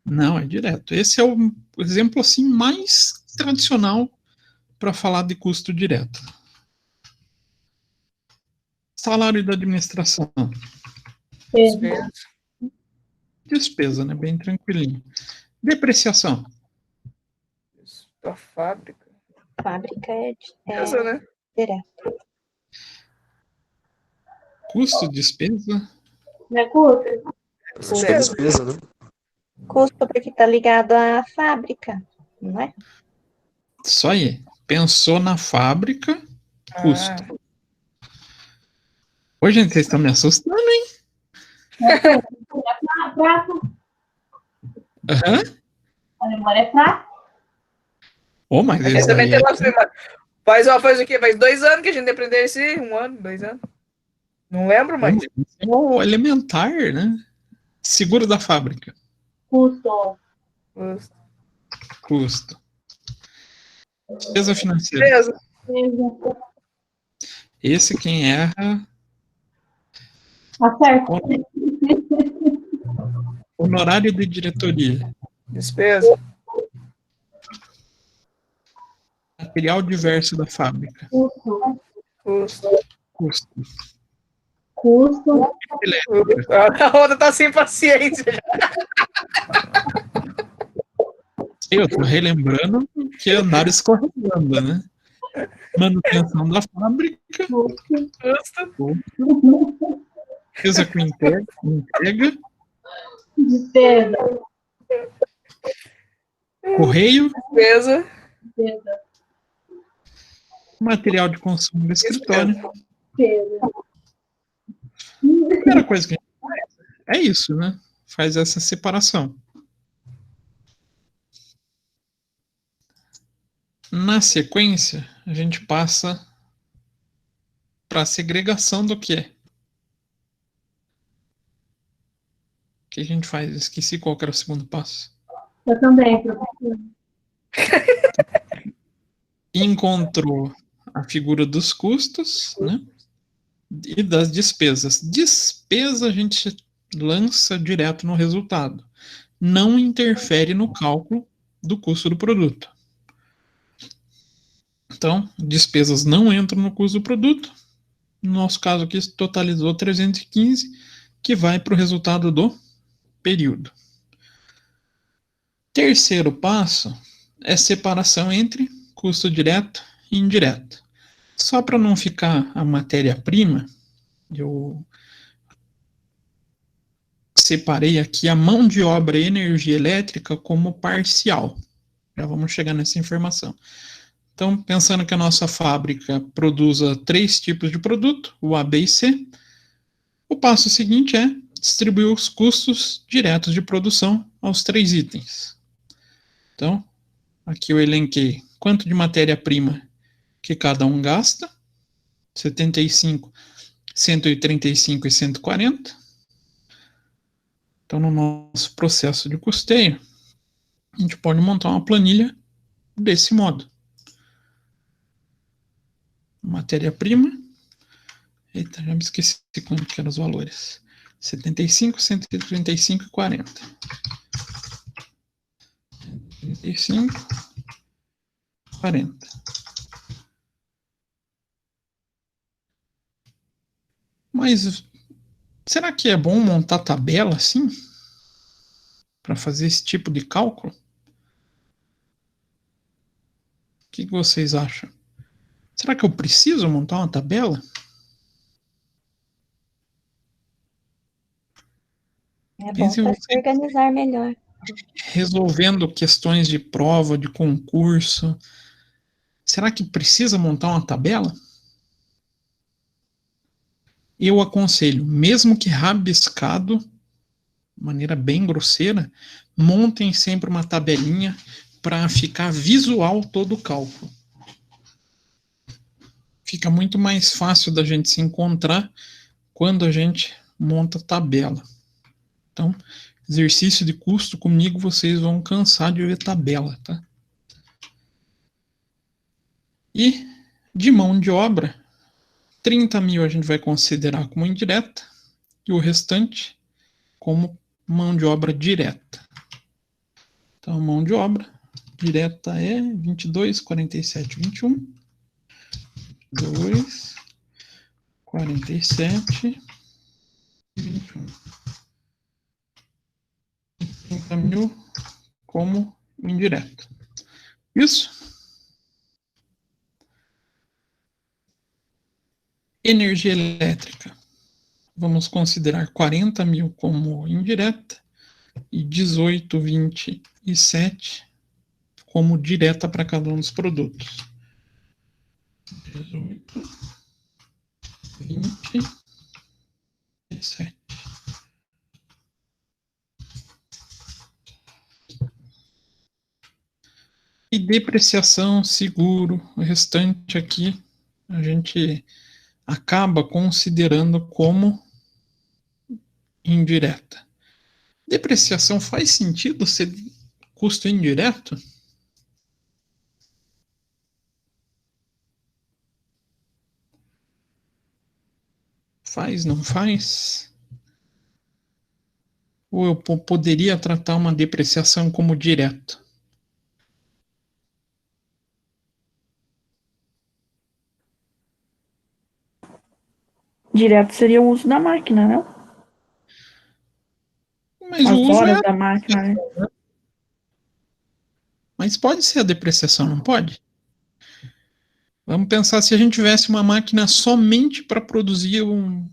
Não, é direto. Esse é o exemplo assim mais tradicional para falar de custo direto. Salário da administração. Despesa, né? Bem tranquilinho. Depreciação. Da fábrica. Fábrica é Essa, né? direto. Custo, despesa. Não é custo? Despesa, né? Custo porque tá ligado à fábrica, não é? Só aí. Pensou na fábrica, custo. Ô, gente, vocês estão me assustando, hein? Aham. A memória é fraca. Ô, mas Esse esse também daí tem faz o quê? Faz 2 anos que a gente aprendeu esse? 1 ano, 2 anos. Não lembro mais. é o elementar, né? Seguro da fábrica. Custo. Custo. Despesa financeira. Beleza. Esse quem erra. Acerta. Honorário de diretoria. Despesa. Material diverso da fábrica. Custo. A outra tá sem paciência. Eu tô relembrando que andaram escorregando, né? Manutenção da fábrica. Despesa com entrega. Despesa. Correio. Despesa. Material de consumo do escritório. A primeira coisa que a gente faz é isso, né? Faz essa separação. Na sequência, a gente passa para a segregação do que é. O que a gente faz? Esqueci qual que era o segundo passo. Eu também, professor. Encontrou a figura dos custos, né? E das despesas. Despesa a gente lança direto no resultado. Não interfere no cálculo do custo do produto. Então, despesas não entram no custo do produto. No nosso caso aqui, totalizou 315, que vai para o resultado do período. Terceiro passo é separação entre custo direto e indireto. Só para não ficar a matéria-prima, eu separei aqui a mão de obra e energia elétrica como parcial. Já vamos chegar nessa informação. Então, pensando que a nossa fábrica produza 3 tipos de produto, o A, B e C, o passo seguinte é distribuir os custos diretos de produção aos 3 itens. Então, aqui eu elenquei quanto de matéria-prima que cada um gasta, 75, 135 e 140. Então, no nosso processo de custeio, a gente pode montar uma planilha desse modo. Matéria-prima. Eita, já me esqueci quanto que eram os valores. 75, 135 e 40. 35, 40. Mas será que é bom montar tabela assim? Para fazer esse tipo de cálculo? O que vocês acham? Será que eu preciso montar uma tabela? É bom para se organizar melhor. Resolvendo questões de prova, de concurso. Será que precisa montar uma tabela? Eu aconselho, mesmo que rabiscado, de maneira bem grosseira, montem sempre uma tabelinha para ficar visual todo o cálculo. fica muito mais fácil da gente se encontrar quando a gente monta tabela. Então, exercício de custo comigo, vocês vão cansar de ver tabela, tá? E de mão de obra, 30 mil a gente vai considerar como indireta e o restante como mão de obra direta. Então, mão de obra direta é 22, 47, 21. 2, 47, 21. 30 mil como indireto. Isso? Energia elétrica. Vamos considerar 40 mil como indireta e 18, 20 e 7 como direta para cada um dos produtos. 18, 20 e 7. E depreciação, seguro, o restante aqui a gente acaba considerando como indireta. Depreciação faz sentido ser custo indireto? Faz, não faz? Ou eu poderia tratar uma depreciação como direto? Direto seria o uso da máquina, não? Mas As o uso horas é... da máquina, né? Mas pode ser a depreciação, não pode? Vamos pensar se a gente tivesse uma máquina somente para produzir um...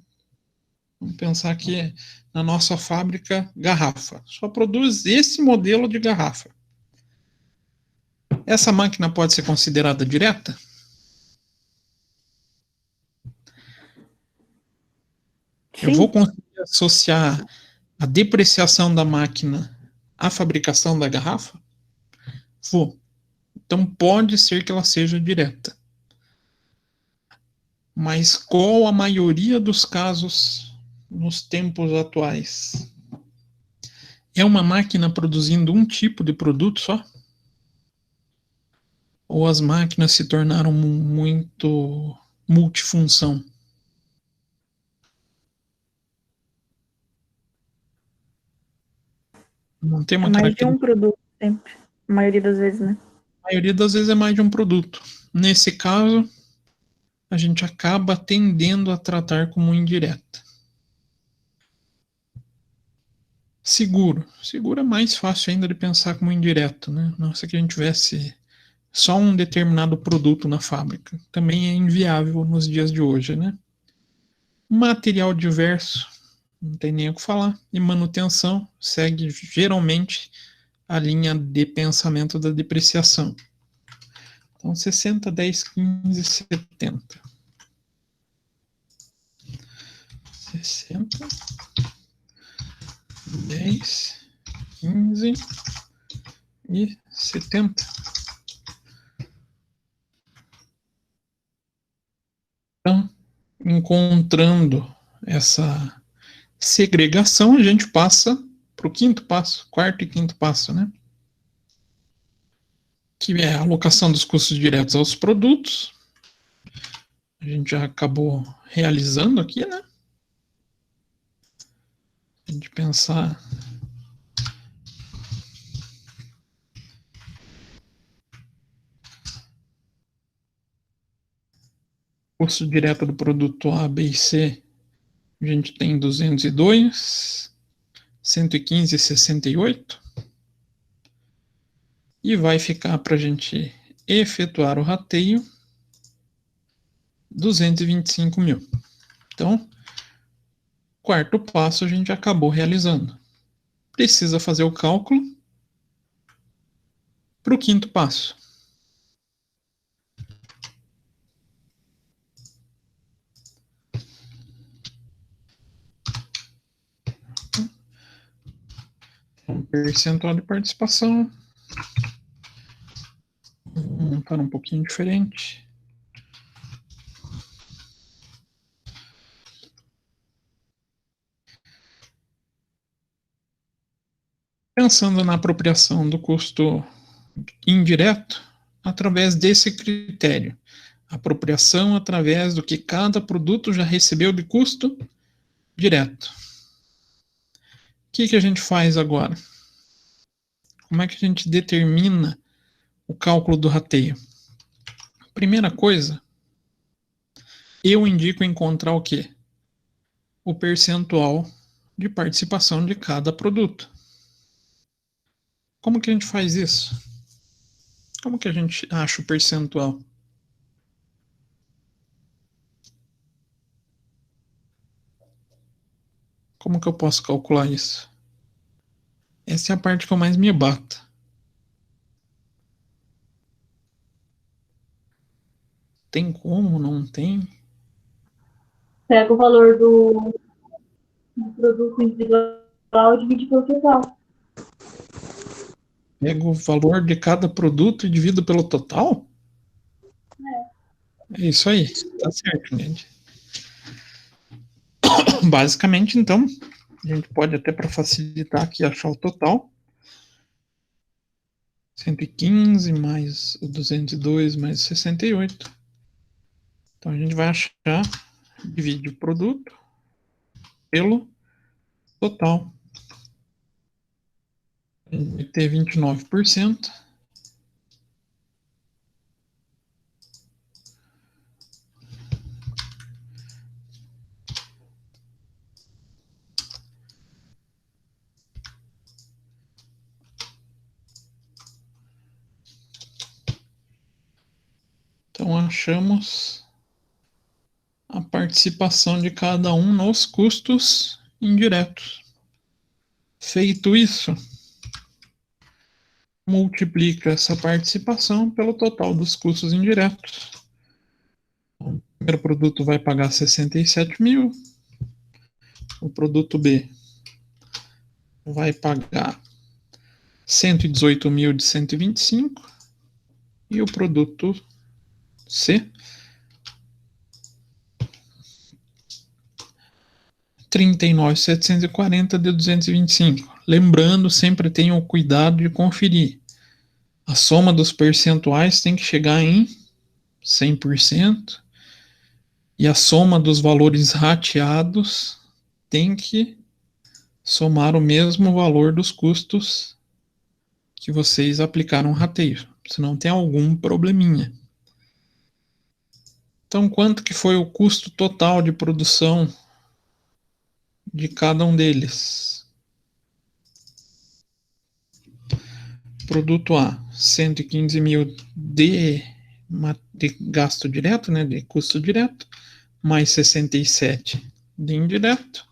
Vamos pensar aqui na nossa fábrica garrafa. Só produz esse modelo de garrafa. Essa máquina pode ser considerada direta? Sim. Eu vou conseguir associar a depreciação da máquina à fabricação da garrafa? Vou. Então pode ser que ela seja direta. Mas qual a maioria dos casos nos tempos atuais? É uma máquina produzindo um tipo de produto só? Ou as máquinas se tornaram muito multifunção? Não tem uma É mais de característica. um produto sempre. A maioria das vezes, né? A maioria das vezes é mais de um produto. Nesse caso, a gente acaba tendendo a tratar como indireta. Seguro. Seguro é mais fácil ainda de pensar como indireto, né? Nossa, que a gente tivesse só um determinado produto na fábrica. Também é inviável nos dias de hoje, né? Material diverso, não tem nem o que falar. E manutenção segue geralmente a linha de pensamento da depreciação. Então, 60, 10, 15, 70. 60, 10, 15 e 70. Então, encontrando essa segregação, a gente passa para o quinto passo, quarto e quinto passo, né? Que é a alocação dos custos diretos aos produtos. A gente já acabou realizando aqui, né? A gente pensar custo direto do produto A, B e C, a gente tem 202, 115 e 68. E vai ficar para a gente efetuar o rateio 225 mil. Então, quarto passo a gente acabou realizando. Precisa fazer o cálculo para o quinto passo. Percentual de participação. Vou montar um pouquinho diferente. pensando na apropriação do custo indireto através desse critério. Apropriação através do que cada produto já recebeu de custo direto. O que a gente faz agora? Como é que a gente determina o cálculo do rateio? Primeira coisa, eu indico encontrar o quê? O percentual de participação de cada produto. Como que a gente faz isso? Como que a gente acha o percentual? Como que eu posso calcular isso? Essa é a parte que eu mais me bato. Tem como? Não tem? Pega o valor do produto individual e divide pelo total. Pego o valor de cada produto e divido pelo total? É isso aí. Tá certo, gente. Basicamente, então, a gente pode até para facilitar aqui achar o total. 115 mais o 202 mais 68. Então a gente vai achar, divide o produto pelo total. A gente vai ter 29%. Então achamos a participação de cada um nos custos indiretos. Feito isso, multiplica essa participação pelo total dos custos indiretos. O primeiro produto vai pagar 67 mil, o produto B vai pagar 118 mil de 125 e o produto C 39.740 de 225. Lembrando, sempre tenham o cuidado de conferir. A soma dos percentuais tem que chegar em 100% e a soma dos valores rateados tem que somar o mesmo valor dos custos que vocês aplicaram rateio, senão tem algum probleminha. Então, quanto que foi o custo total de produção de cada um deles? Produto A, 115 mil de gasto direto, né, de custo direto, mais 67 de indireto.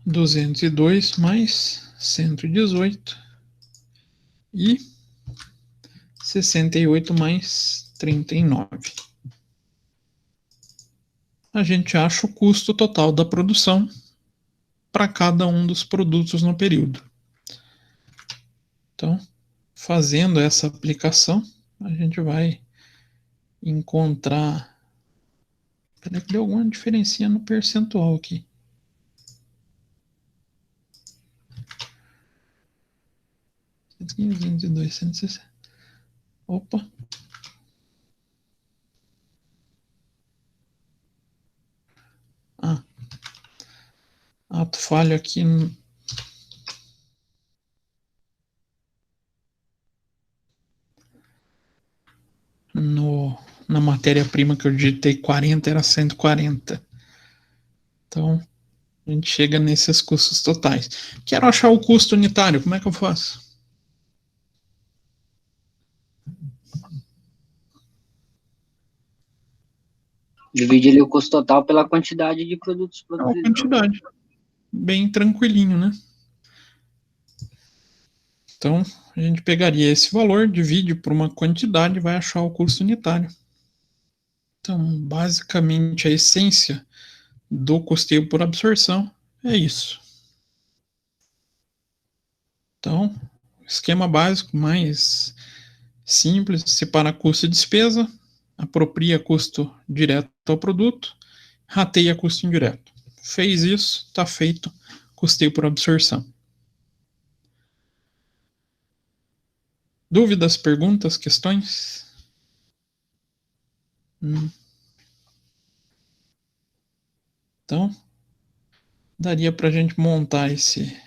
$202 mais 118 e 68 mais 39. A gente acha o custo total da produção para cada um dos produtos no período. Então, fazendo essa aplicação, a gente vai encontrar... Peraí que deu alguma diferencinha no percentual aqui. Opa. Ato falho aqui na matéria-prima que eu digitei 40, era 140. Então, a gente chega nesses custos totais. Quero achar o custo unitário, como é que eu faço? Divide ali o custo total pela quantidade de produtos produzidos. É uma quantidade. Bem tranquilinho, né? Então, a gente pegaria esse valor, divide por uma quantidade e vai achar o custo unitário. Então, basicamente, a essência do custeio por absorção é isso. Então, esquema básico, mais simples, separa custo e despesa, apropria custo direto ao produto, rateia custo indireto. fez isso, está feito, custeio por absorção. Dúvidas, perguntas, questões? Então, daria para a gente montar esse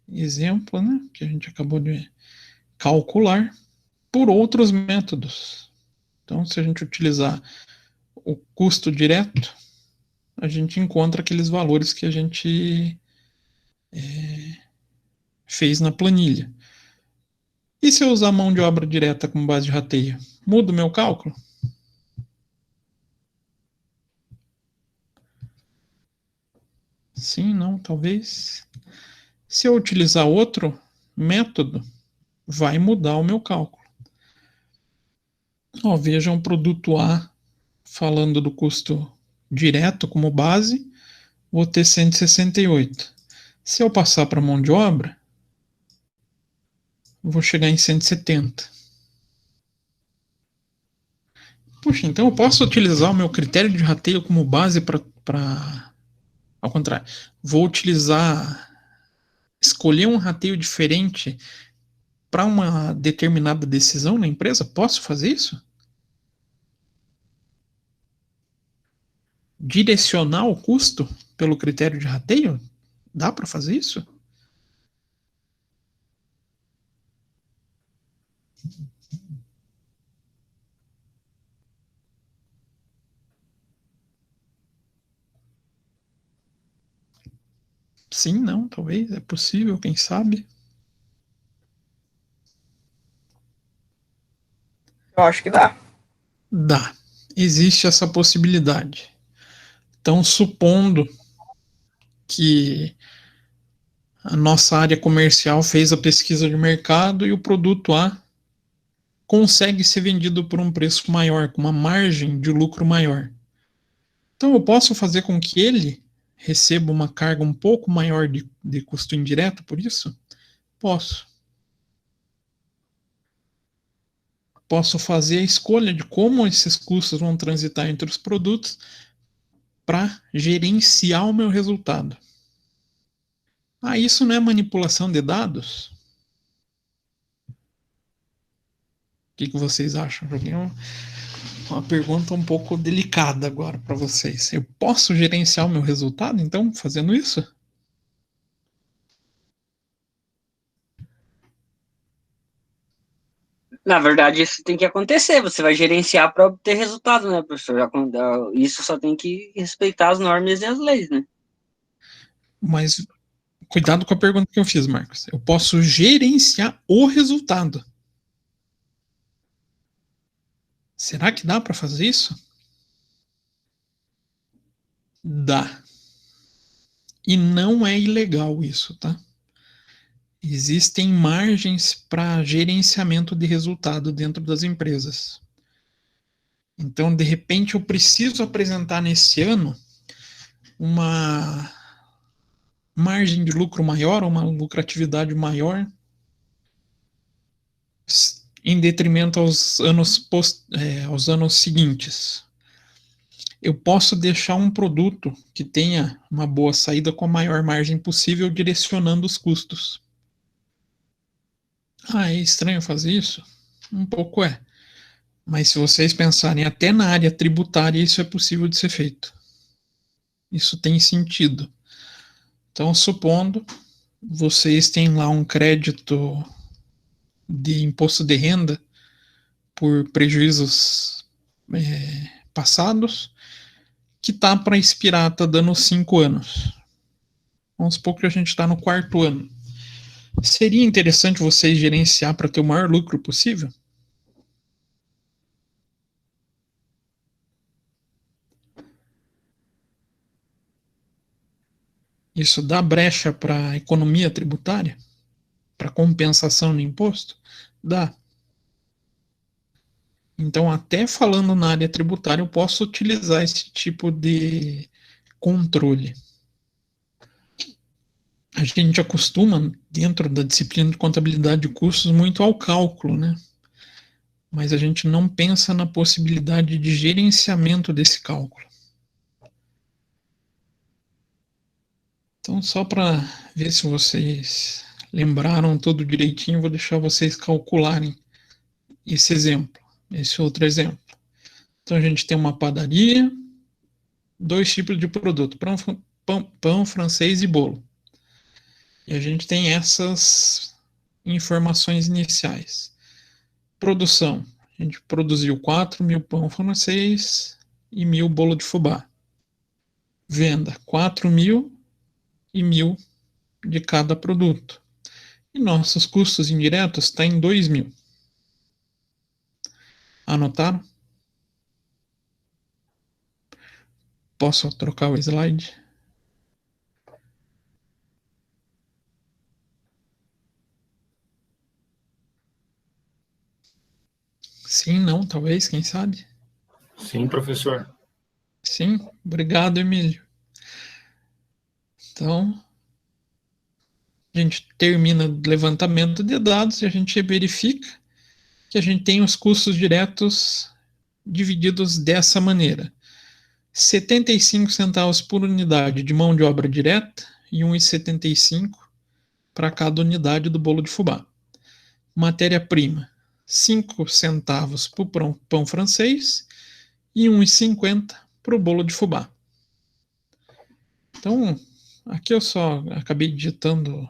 exemplo, né, que a gente acabou de calcular, por outros métodos. Então, se a gente utilizar o custo direto, a gente encontra aqueles valores que a gente fez na planilha. E se eu usar mão de obra direta como base de rateio? Muda o meu cálculo? Sim, não, talvez. Se eu utilizar outro método, vai mudar o meu cálculo. Ó, vejam o produto A falando do custo direto como base, vou ter 168. Se eu passar para mão de obra, vou chegar em 170. Puxa, então eu posso utilizar o meu critério de rateio como base para... Ao contrário, vou utilizar... Escolher um rateio diferente para uma determinada decisão na empresa? Posso fazer isso? Direcionar o custo pelo critério de rateio? Dá para fazer isso? Sim, não, talvez, é possível, quem sabe. Eu acho que dá. Dá. Existe essa possibilidade. Então, supondo que a nossa área comercial fez a pesquisa de mercado e o produto A consegue ser vendido por um preço maior, com uma margem de lucro maior. Então, eu posso fazer com que ele receba uma carga um pouco maior de custo indireto por isso? Posso. Posso fazer a escolha de como esses custos vão transitar entre os produtos para gerenciar o meu resultado. Ah, isso não é manipulação de dados? O que vocês acham? Joguei uma pergunta um pouco delicada agora para vocês. Eu posso gerenciar o meu resultado, então, fazendo isso? Na verdade, isso tem que acontecer. Você vai gerenciar para obter resultado, né, professor? Isso só tem que respeitar as normas e as leis, né? Mas cuidado com a pergunta que eu fiz, Marcos. Eu posso gerenciar o resultado. Será que dá para fazer isso? Dá. E não é ilegal isso, tá? Existem margens para gerenciamento de resultado dentro das empresas. Então, de repente, eu preciso apresentar nesse ano uma margem de lucro maior, uma lucratividade maior, em detrimento aos anos seguintes. Eu posso deixar um produto que tenha uma boa saída com a maior margem possível, direcionando os custos. Ah, é estranho fazer isso? Um pouco é. Mas se vocês pensarem até na área tributária, isso é possível de ser feito. Isso tem sentido. Então, supondo, vocês têm lá um crédito de imposto de renda por prejuízos passados, que está para expirar, está dando 5 anos. Vamos supor que a gente está no 4º ano. Seria interessante vocês gerenciar para ter o maior lucro possível? Isso dá brecha para a economia tributária? Para compensação no imposto? Dá. Então, até falando na área tributária, eu posso utilizar esse tipo de controle. A gente acostuma, dentro da disciplina de contabilidade de custos, muito ao cálculo, né? Mas a gente não pensa na possibilidade de gerenciamento desse cálculo. Então, só para ver se vocês lembraram tudo direitinho, vou deixar vocês calcularem esse exemplo, esse outro exemplo. Então, a gente tem uma padaria, 2 tipos de produto, pão francês e bolo. E a gente tem essas informações iniciais. Produção. A gente produziu 4.000 pão francês e 1.000 bolo de fubá. Venda, 4.000 e 1.000 de cada produto. E nossos custos indiretos está em 2.000. Anotaram? Posso trocar o slide? Sim, não, talvez, quem sabe? Sim, professor. Sim, obrigado, Emílio. Então, a gente termina o levantamento de dados e a gente verifica que a gente tem os custos diretos divididos dessa maneira. 75 centavos por unidade de mão de obra direta e 1,75 para cada unidade do bolo de fubá. Matéria-prima, 5 centavos para o pão francês e 1,50 para o bolo de fubá. Então, aqui eu só acabei digitando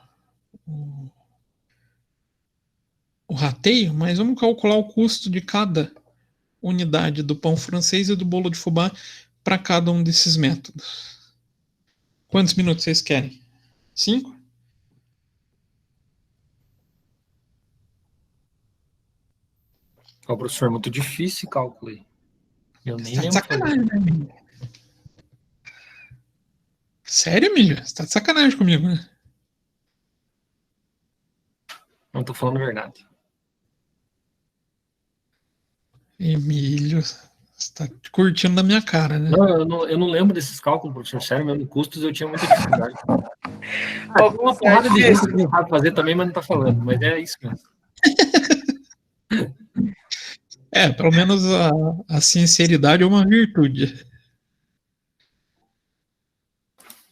o rateio, mas vamos calcular o custo de cada unidade do pão francês e do bolo de fubá para cada um desses métodos. Quantos minutos vocês querem? 5? Ó, professor, muito difícil esse cálculo aí. Eu nem Tá de lembro. sacanagem, né, Emílio? Sério, Emílio? Você tá de sacanagem comigo, né? Não tô falando a verdade. Emílio, você tá curtindo da minha cara, né? Não, eu não lembro desses cálculos, professor. Sério mesmo, custos eu tinha muita dificuldade. Tem uma porrada de gente que sabe fazer também, mas não tá falando. Mas é isso mesmo. Pelo menos a sinceridade é uma virtude.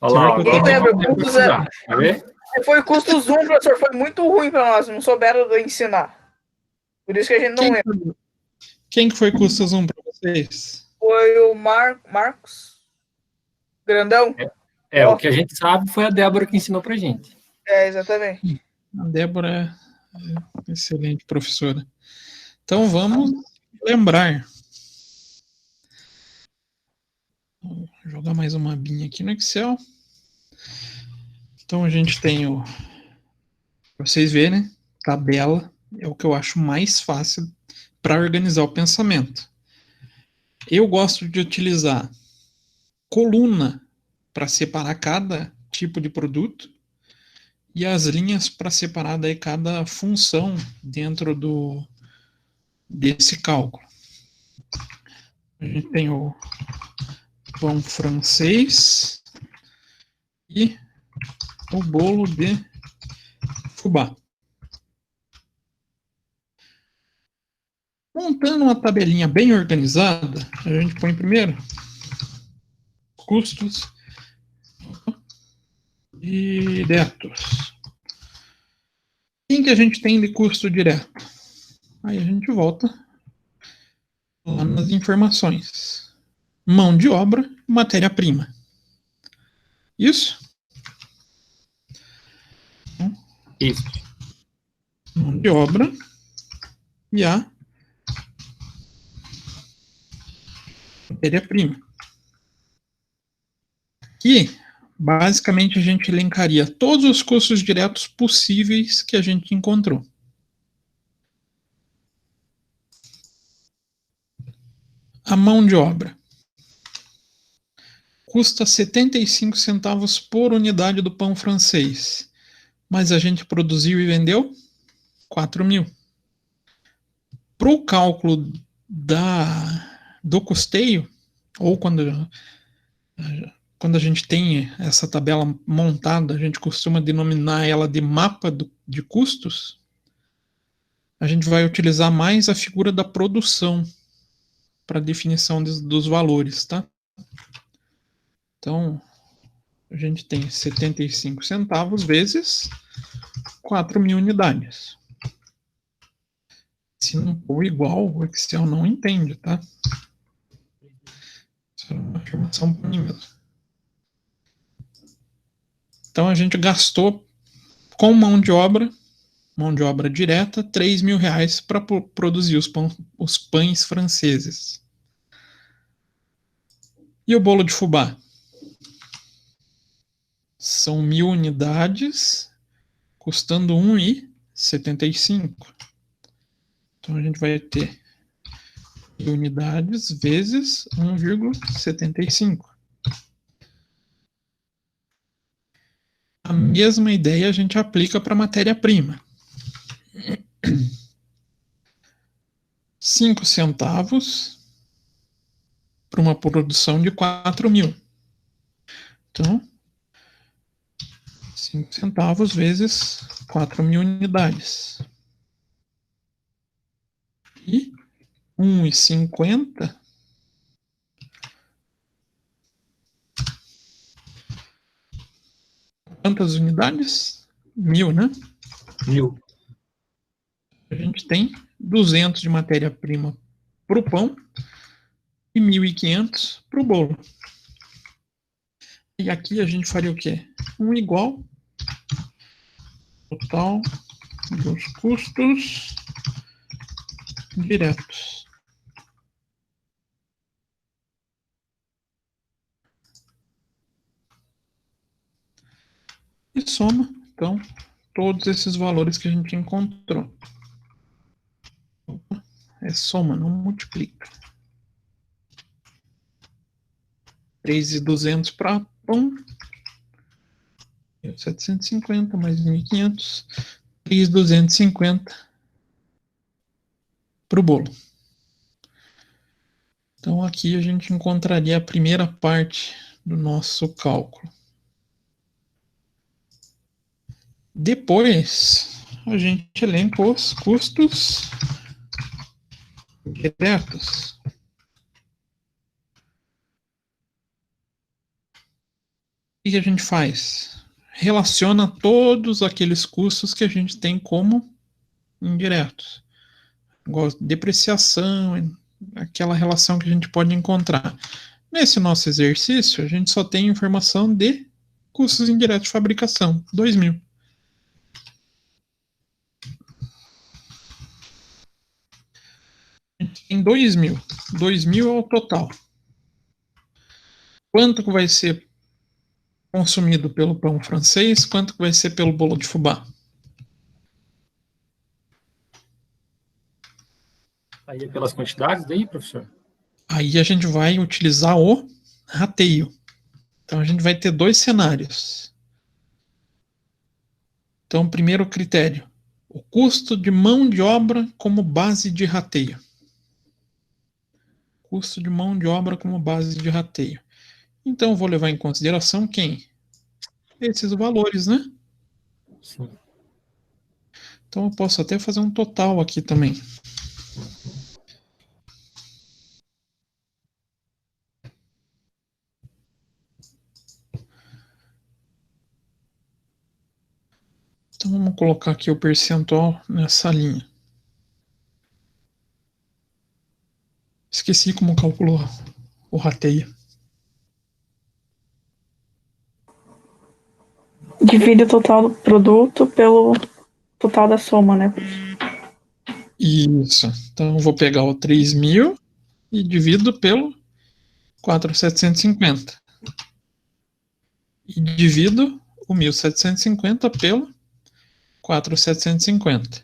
Olha lá, Ninguém lembra. Foi custos 1, professor. Foi muito ruim para nós. Não souberam ensinar. Por isso que a gente não lembra. Quem que foi custos 1 para vocês? Foi o Marcos Grandão. O que a gente sabe foi a Débora que ensinou pra gente. Exatamente. A Débora é excelente professora. Então vamos lembrar. Vou jogar mais uma abinha aqui no Excel. Então a gente tem para vocês verem, né? Tabela é o que eu acho mais fácil para organizar o pensamento. Eu gosto de utilizar coluna para separar cada tipo de produto e as linhas para separar daí cada função dentro desse cálculo. A gente tem o pão francês e o bolo de fubá. Montando uma tabelinha bem organizada, a gente põe primeiro custos diretos. Quem que a gente tem de custo direto? Aí a gente volta lá nas informações. Mão de obra, matéria-prima. Isso? Isso. Mão de obra e a matéria-prima. Aqui, basicamente, a gente elencaria todos os custos diretos possíveis que a gente encontrou. A mão de obra custa 75 centavos por unidade do pão francês, mas a gente produziu e vendeu 4.000. Para o cálculo do custeio, ou quando a gente tem essa tabela montada, a gente costuma denominar ela de mapa de custos, a gente vai utilizar mais a figura da produção para definição dos valores, tá? Então, A gente tem 75 centavos vezes 4.000 unidades. Se não for igual, o Excel não entende, tá? Isso é uma afirmação para mim mesmo. Então, a gente gastou com mão de obra direta, R$3.000 para produzir os pães franceses. E o bolo de fubá? São 1.000 unidades, custando R$1,75. Então, a gente vai ter unidades vezes 1,75. A mesma ideia a gente aplica para matéria-prima. 5 centavos para uma produção de 4.000. Então, 5 centavos vezes 4.000 unidades. E 1,50 quantas unidades? 1.000, né? 1.000. A gente tem 200 de matéria-prima para o pão e 1.500 para o bolo. E aqui a gente faria o quê? Igual total dos custos diretos. E soma, então, todos esses valores que a gente encontrou. É soma, não multiplica. 3.200 para pão. 750 mais 1.500. 3.250 para o bolo. Então, aqui a gente encontraria a primeira parte do nosso cálculo. Depois, a gente elenca os custos diretos. O que a gente faz? Relaciona todos aqueles custos que a gente tem como indiretos. Igual depreciação, aquela relação que a gente pode encontrar. Nesse nosso exercício, a gente só tem informação de custos indiretos de fabricação, 2.000. A gente tem 2.000. 2.000 é o total. Quanto que vai ser consumido pelo pão francês? Quanto que vai ser pelo bolo de fubá? Aí é pelas quantidades daí, professor? Aí a gente vai utilizar o rateio. Então a gente vai ter dois cenários. Então, primeiro critério, o custo de mão de obra como base de rateio. Custo de mão de obra como base de rateio. Então, eu vou levar em consideração quem? Esses valores, né? Sim. Então, eu posso até fazer um total aqui também. Então, vamos colocar aqui o percentual nessa linha. Esqueci como calculou o rateio. Divide o total do produto pelo total da soma, né? Isso. Então, eu vou pegar o 3.000 e divido pelo 4.750. E divido o 1.750 pelo 4.750.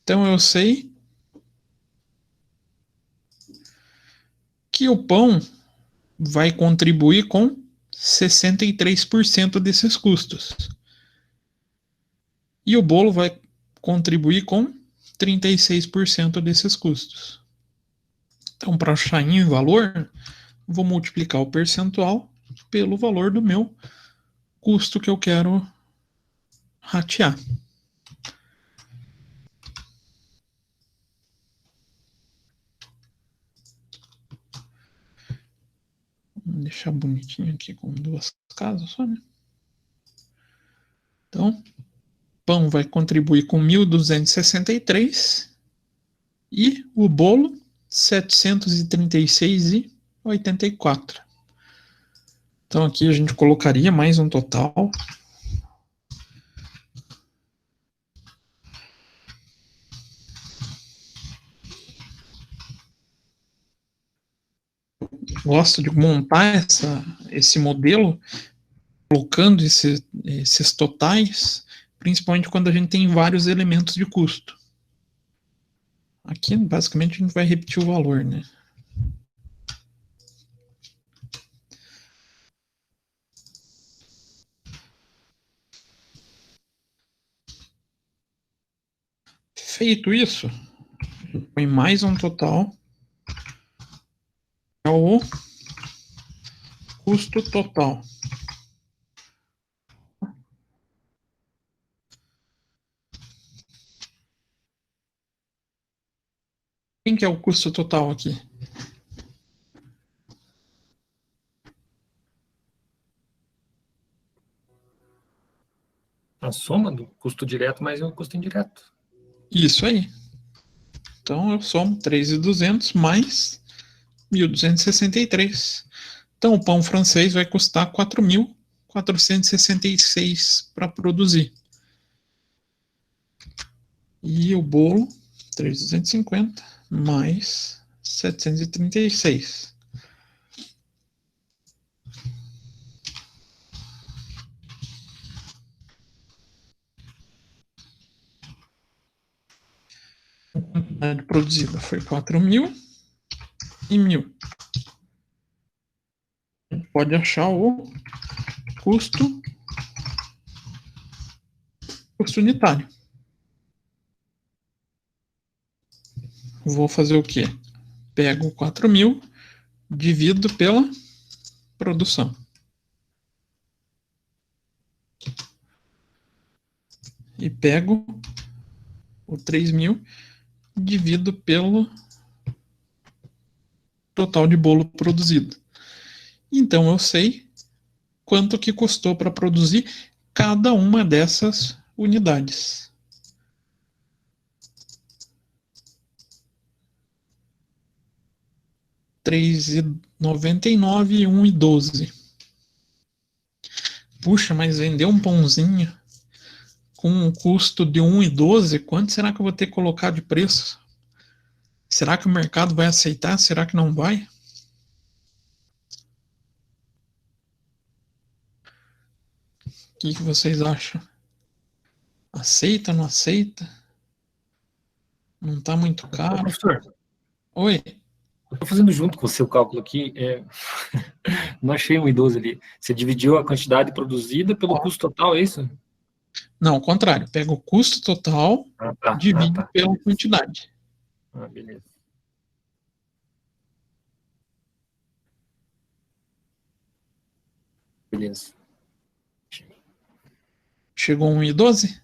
Então, eu sei que o pão vai contribuir com 63% desses custos. E o bolo vai contribuir com 36% desses custos. Então, para achar em valor, vou multiplicar o percentual pelo valor do meu custo que eu quero ratear. Deixa deixar bonitinho aqui com 2 casas só, né? Então, pão vai contribuir com 1.263 e o bolo 736,84. Então aqui a gente colocaria mais um total. Gosto de montar esse modelo, colocando esses totais, principalmente quando a gente tem vários elementos de custo. Aqui, basicamente, a gente vai repetir o valor, né? Feito isso, põe mais um total. É o custo total. Quem que é o custo total aqui? A soma do custo direto mais o custo indireto. Isso aí. Então eu somo 3.200 mais 1.263. Então o pão francês vai custar 4.466 para produzir. E o bolo, 3.250 mais 736. A quantidade produzida foi 4.000 e 1.000. A gente pode achar o custo unitário. Vou fazer o quê? Pego 4.000, divido pela produção. E pego o 3.000, divido pelo total de bolo produzido. Então eu sei quanto que custou para produzir cada uma dessas unidades. R$3,99 e R$1,12. Puxa, mas vender um pãozinho com um custo de R$1,12, quanto será que eu vou ter que colocar de preço? Será que o mercado vai aceitar? Será que não vai? O que vocês acham? Aceita, não aceita? Não está muito caro? Professor, Oi? eu estou fazendo junto com o seu cálculo aqui, não achei um idoso ali. Você dividiu a quantidade produzida pelo custo total, é isso? Não, ao contrário. Pega o custo total, divide pela quantidade. Beleza. Beleza. Chegou a 1,12?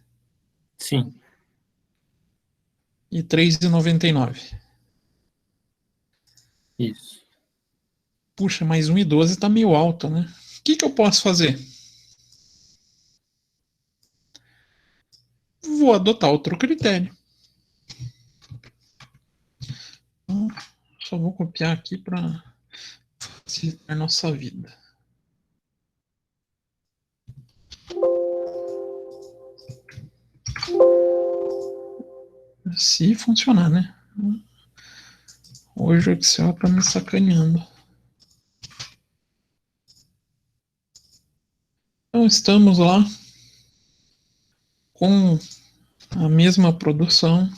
Sim. E R$3,99. Isso. Puxa, mas 1,12 está meio alto, né? O que eu posso fazer? Vou adotar outro critério. Então, só vou copiar aqui para facilitar a nossa vida. Se funcionar, né? Hoje o Excel está me sacaneando. Então estamos lá com a mesma produção.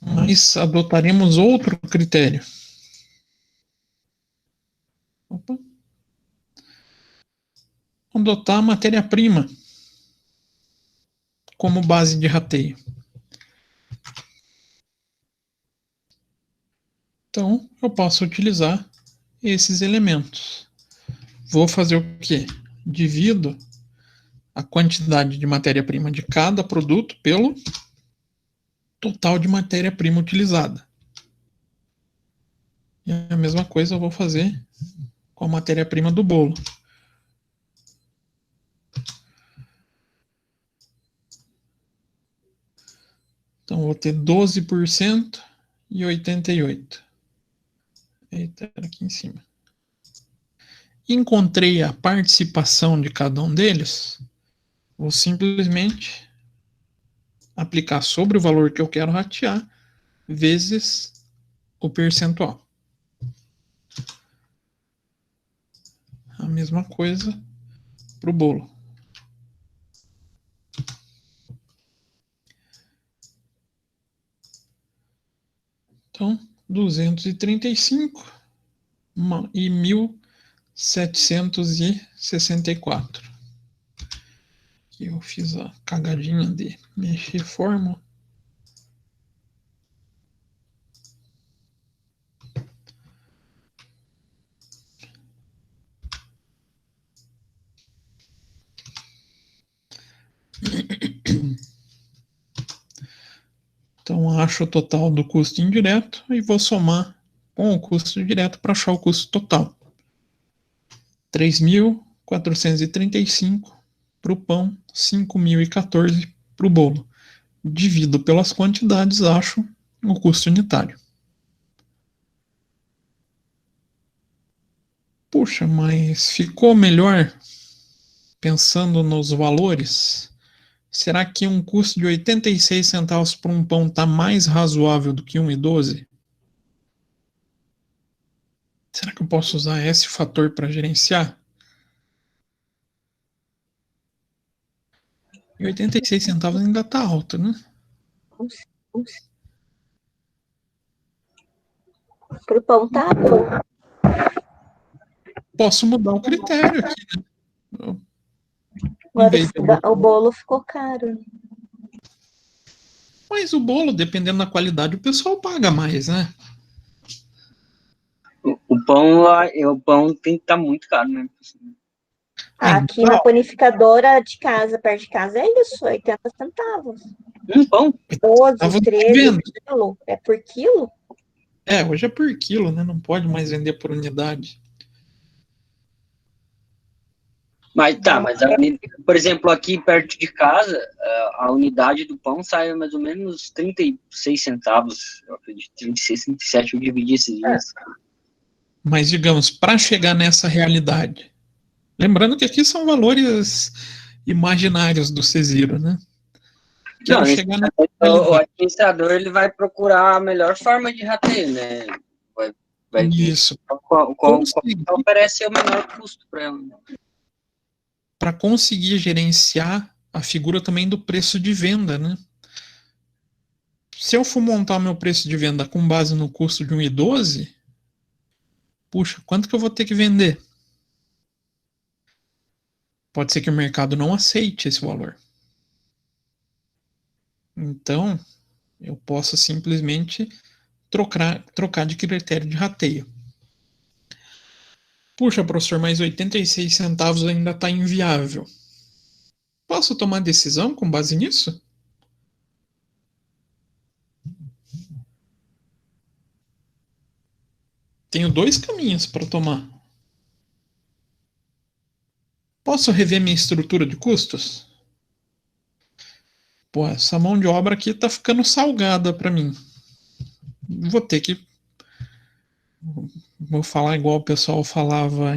Mas adotaremos outro critério. Opa. Adotar a matéria-prima como base de rateio. Então, eu posso utilizar esses elementos. Vou fazer o quê? Divido a quantidade de matéria-prima de cada produto pelo total de matéria-prima utilizada. E a mesma coisa eu vou fazer com a matéria-prima do bolo. Então, vou ter 12% e 88%. Eita, era aqui em cima. Encontrei a participação de cada um deles. Vou simplesmente aplicar sobre o valor que eu quero ratear, vezes o percentual. A mesma coisa para o bolo. Então, 235 e 1.764. Aqui eu fiz a cagadinha de mexer fórmula. Então, acho o total do custo indireto e vou somar com o custo direto para achar o custo total. 3.435 para o pão, 5.014 para o bolo. Divido pelas quantidades, acho o custo unitário. Puxa, mas ficou melhor pensando nos valores? Será que um custo de 86 centavos por um pão está mais razoável do que 1,12? Será que eu posso usar esse fator para gerenciar? E 86 centavos ainda está alto, né? Pro pão tá bom. Posso mudar o critério aqui, né? Agora o bolo ficou caro. Mas o bolo, dependendo da qualidade, o pessoal paga mais, né? O pão tem que estar muito caro, né? Aqui na panificadora de casa, perto de casa, é isso, 80 centavos. Um pão? 12, 13 quilo. É por quilo? É, hoje é por quilo, né? Não pode mais vender por unidade. Mas por exemplo, aqui perto de casa, a unidade do pão sai mais ou menos 36 centavos, eu acredito, 36, 37, eu dividi esses dias. Mas, digamos, para chegar nessa realidade, lembrando que aqui são valores imaginários do Cesiro, né? Não, o administrador ele vai procurar a melhor forma de rateio, né? Vai Isso. Qual oferece o menor custo para ela. Para conseguir gerenciar a figura também do preço de venda, né? Se eu for montar meu preço de venda com base no custo de 1,12, puxa, quanto que eu vou ter que vender? Pode ser que o mercado não aceite esse valor. Então, eu posso simplesmente trocar de critério de rateio. Puxa, professor, mas 86 centavos ainda está inviável. Posso tomar decisão com base nisso? Tenho dois caminhos para tomar. Posso rever minha estrutura de custos? Pô, essa mão de obra aqui está ficando salgada para mim. Vou ter que... Vou falar igual o pessoal falava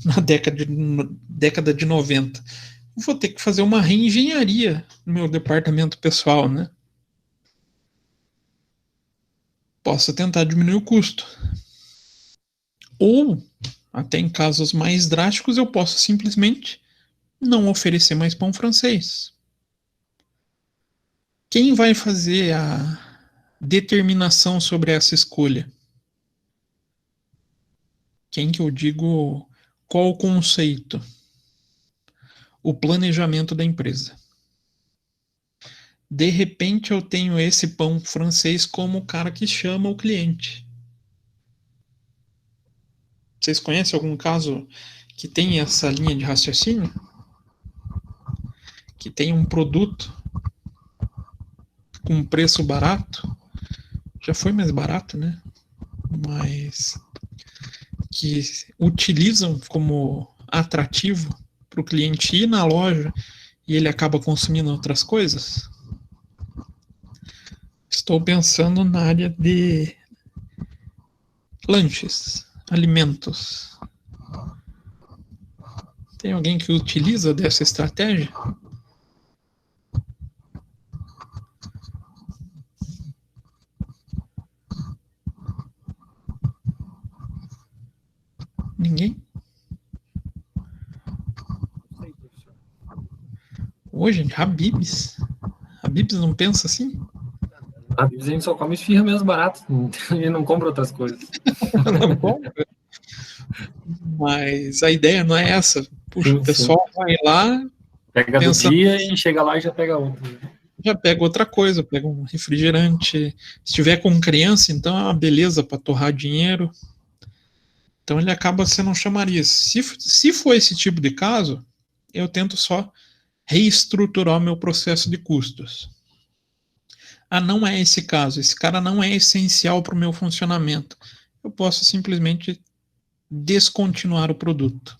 na década de 90. Vou ter que fazer uma reengenharia no meu departamento pessoal, né? Posso tentar diminuir o custo. Ou, até em casos mais drásticos, eu posso simplesmente não oferecer mais pão francês. Quem vai fazer a determinação sobre essa escolha? Quem que eu digo, qual o conceito? O planejamento da empresa. De repente eu tenho esse pão francês como o cara que chama o cliente. Vocês conhecem algum caso que tem essa linha de raciocínio? Que tem um produto com preço barato, já foi mais barato, né? Mas que utilizam como atrativo para o cliente ir na loja e ele acaba consumindo outras coisas. Estou pensando na área de lanches, alimentos. Tem alguém que utiliza dessa estratégia? Ninguém? Hoje, Habib's. Habib's não pensa assim? A gente só come esfirra mesmo barato e não compra outras coisas. Não compra. Mas a ideia não é essa. Puxa, Sim, o pessoal vai lá, pega do dia e chega lá e já pega outro. Já pega outra coisa, pega um refrigerante. Se tiver com criança, então é uma beleza para torrar dinheiro. Então ele acaba sendo um chamariz. Se for esse tipo de caso, eu tento só reestruturar o meu processo de custos. Ah, não é esse caso. Esse cara não é essencial para o meu funcionamento. Eu posso simplesmente descontinuar o produto.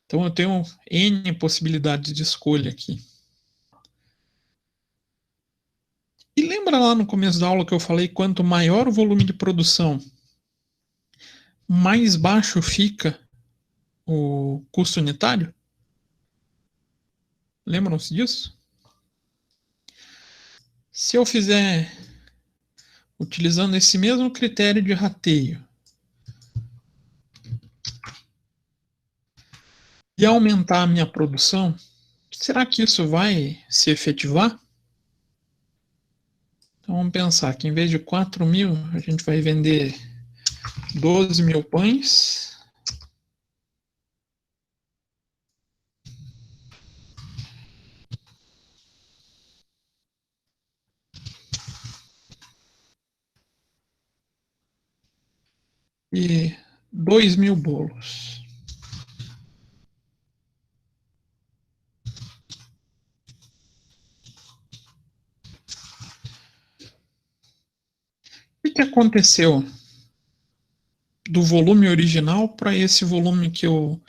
Então eu tenho N possibilidades de escolha aqui. E lembra lá no começo da aula que eu falei, quanto maior o volume de produção, mais baixo fica o custo unitário? Lembram-se disso? Se eu fizer, utilizando esse mesmo critério de rateio, e aumentar a minha produção, será que isso vai se efetivar? Então vamos pensar que em vez de 4.000, a gente vai vender 12.000 pães. E 2.000 bolos. O que aconteceu do volume original para esse volume que eu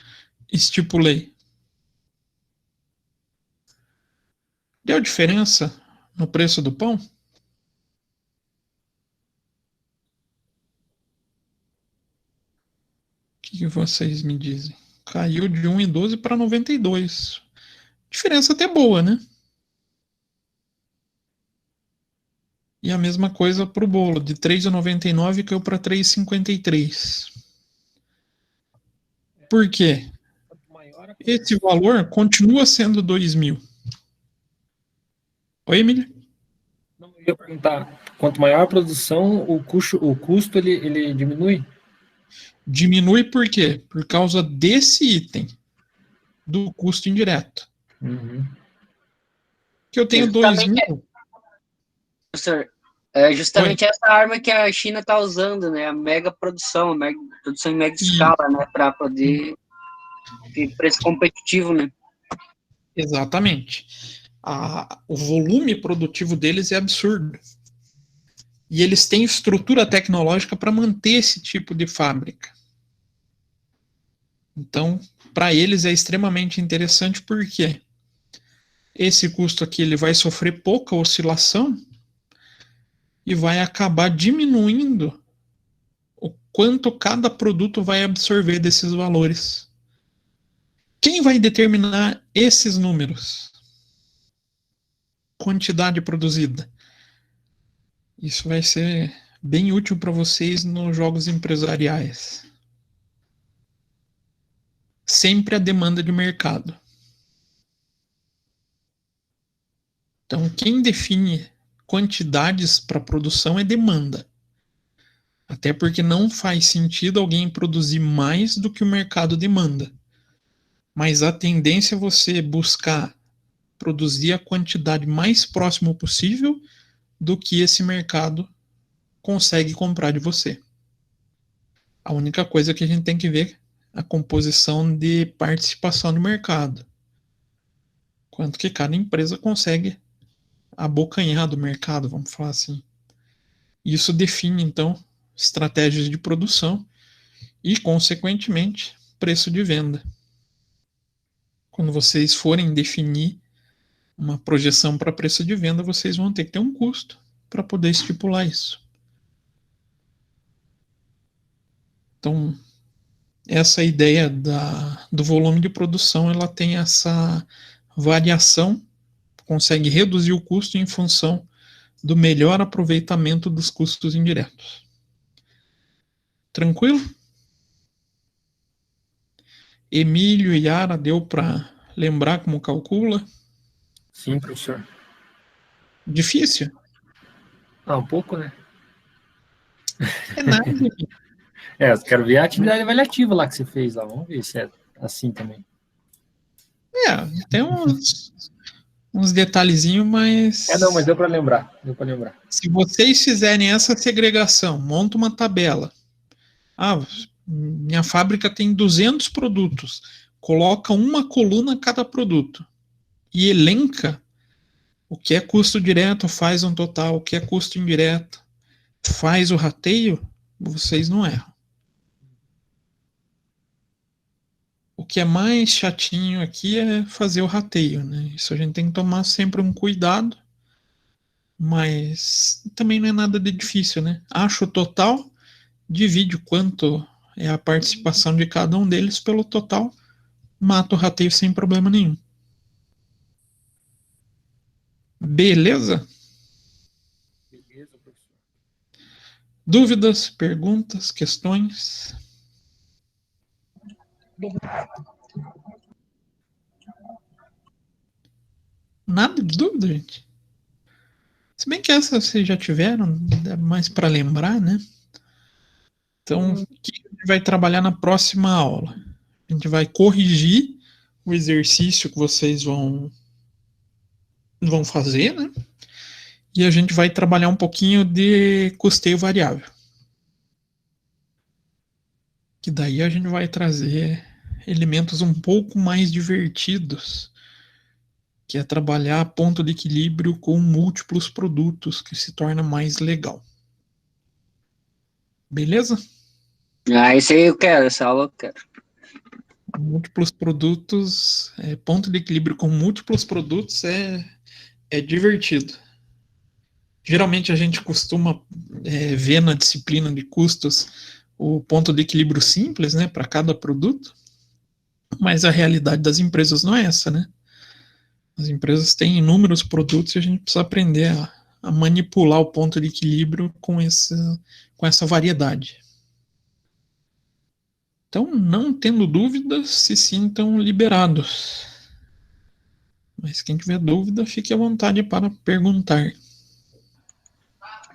estipulei? Deu diferença no preço do pão? O que vocês me dizem? Caiu de 1,12 para 92. Diferença até boa, né? E a mesma coisa para o bolo, de 3,99 caiu para 3,53. Por quê? Esse valor continua sendo 2.000. Oi, Emília? Não, eu ia perguntar, quanto maior a produção, o custo ele diminui? Diminui por quê? Por causa desse item, do custo indireto. Uhum. Que eu tenho 2.000. Professor, é justamente essa arma que a China está usando, né? A mega produção em mega escala, né? Para poder ter preço competitivo, né? Exatamente. O volume produtivo deles é absurdo. E eles têm estrutura tecnológica para manter esse tipo de fábrica. Então, para eles é extremamente interessante porque esse custo aqui ele vai sofrer pouca oscilação e vai acabar diminuindo o quanto cada produto vai absorver desses valores. Quem vai determinar esses números? Quantidade produzida. Isso vai ser bem útil para vocês nos jogos empresariais. Sempre a demanda de mercado. Então, quem define quantidades para produção é demanda. Até porque não faz sentido alguém produzir mais do que o mercado demanda. Mas a tendência é você buscar produzir a quantidade mais próxima possível do que esse mercado consegue comprar de você. A única coisa que a gente tem que ver é a composição de participação no mercado. Quanto que cada empresa consegue abocanhar do mercado, vamos falar assim. Isso define, então, estratégias de produção e, consequentemente, preço de venda. Quando vocês forem definir uma projeção para preço de venda, vocês vão ter que ter um custo para poder estipular isso. Então, essa ideia do volume de produção, ela tem essa variação, consegue reduzir o custo em função do melhor aproveitamento dos custos indiretos. Tranquilo? Emílio e Yara, deu para lembrar como calcula? Sim, professor. Difícil? Um pouco, né? É nada. Eu quero ver a atividade avaliativa lá que você fez lá. Vamos ver se é assim também. Tem uns detalhezinhos, mas... Não, mas deu para lembrar. Se vocês fizerem essa segregação, monta uma tabela. Minha fábrica tem 200 produtos. Coloca uma coluna a cada produto. E elenca o que é custo direto, faz um total, o que é custo indireto, faz o rateio, vocês não erram. O que é mais chatinho aqui é fazer o rateio, né? Isso a gente tem que tomar sempre um cuidado, mas também não é nada de difícil, né? Acha o total, divide quanto é a participação de cada um deles pelo total, mata o rateio sem problema nenhum. Beleza? Beleza, professor. Dúvidas, perguntas, questões? Nada de dúvida, gente. Se bem que essa vocês já tiveram, é mais para lembrar, né? Então, o que a gente vai trabalhar na próxima aula? A gente vai corrigir o exercício que vocês vão fazer, né? E a gente vai trabalhar um pouquinho de custeio variável. Que daí a gente vai trazer elementos um pouco mais divertidos, que é trabalhar ponto de equilíbrio com múltiplos produtos, que se torna mais legal. Beleza? Isso aí eu quero, essa aula eu quero. Múltiplos produtos, ponto de equilíbrio com múltiplos produtos é divertido. Geralmente a gente costuma ver na disciplina de custos o ponto de equilíbrio simples, né, para cada produto, mas a realidade das empresas não é essa, né? As empresas têm inúmeros produtos e a gente precisa aprender a manipular o ponto de equilíbrio com essa variedade. Então, não tendo dúvidas, se sintam liberados. Mas quem tiver dúvida, fique à vontade para perguntar.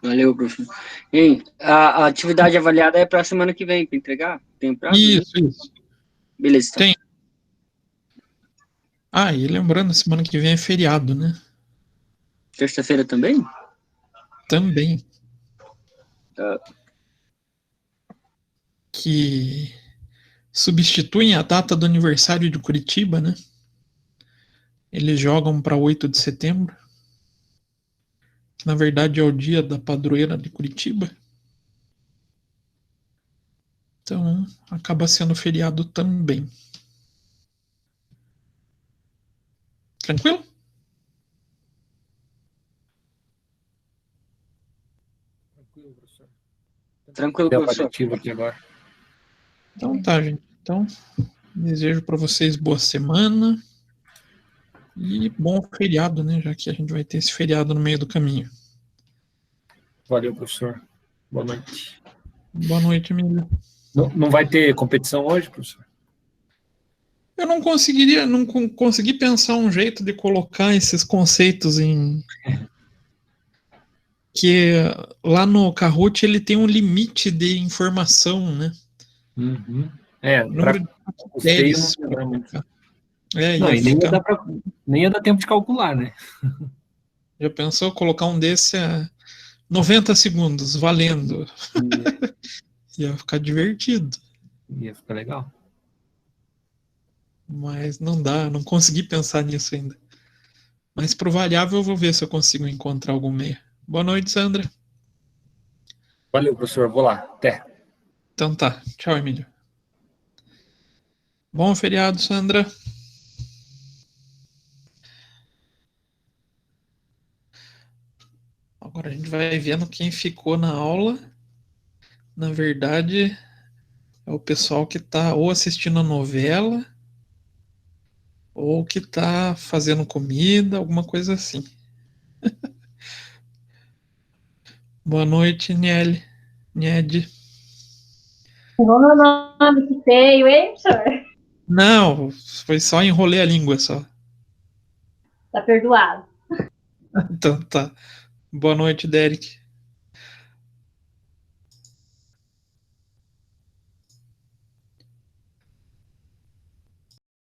Valeu, professor. E a atividade avaliada é para a semana que vem, para entregar? Tem prazo? Isso. Beleza. Então. Tem. E lembrando, semana que vem é feriado, né? Terça-feira também? Também. Que substituem a data do aniversário de Curitiba, né? Eles jogam para 8 de setembro, que na verdade é o dia da padroeira de Curitiba. Então, acaba sendo feriado também. Tranquilo? Tranquilo, professor. Tranquilo, professor. Aqui agora. Então tá, gente. Então, desejo para vocês boa semana e bom feriado, né? Já que a gente vai ter esse feriado no meio do caminho. Valeu, professor. Boa noite. Boa noite, Emílio. Não vai ter competição hoje, professor? Eu não consegui pensar um jeito de colocar esses conceitos em... Que lá no Kahoot ele tem um limite de informação, né? Uhum. Nem ia dar tempo de calcular, né? Já pensou colocar um desse a 90 segundos, valendo? Ia ficar divertido. Ia ficar legal. Mas não dá, não consegui pensar nisso ainda. Mas para o variável eu vou ver se eu consigo encontrar algum meio. Boa noite, Sandra. Valeu, professor. Vou lá. Até. Então tá. Tchau, Emílio. Bom feriado, Sandra. Agora a gente vai vendo quem ficou na aula. Na verdade, é o pessoal que está ou assistindo a novela ou que está fazendo comida, alguma coisa assim. Boa noite, Niele. Niede. Errou meu nome, que feio, hein, professor? Não, foi só enrolei a língua só. Tá perdoado. Então tá. Boa noite, Derek.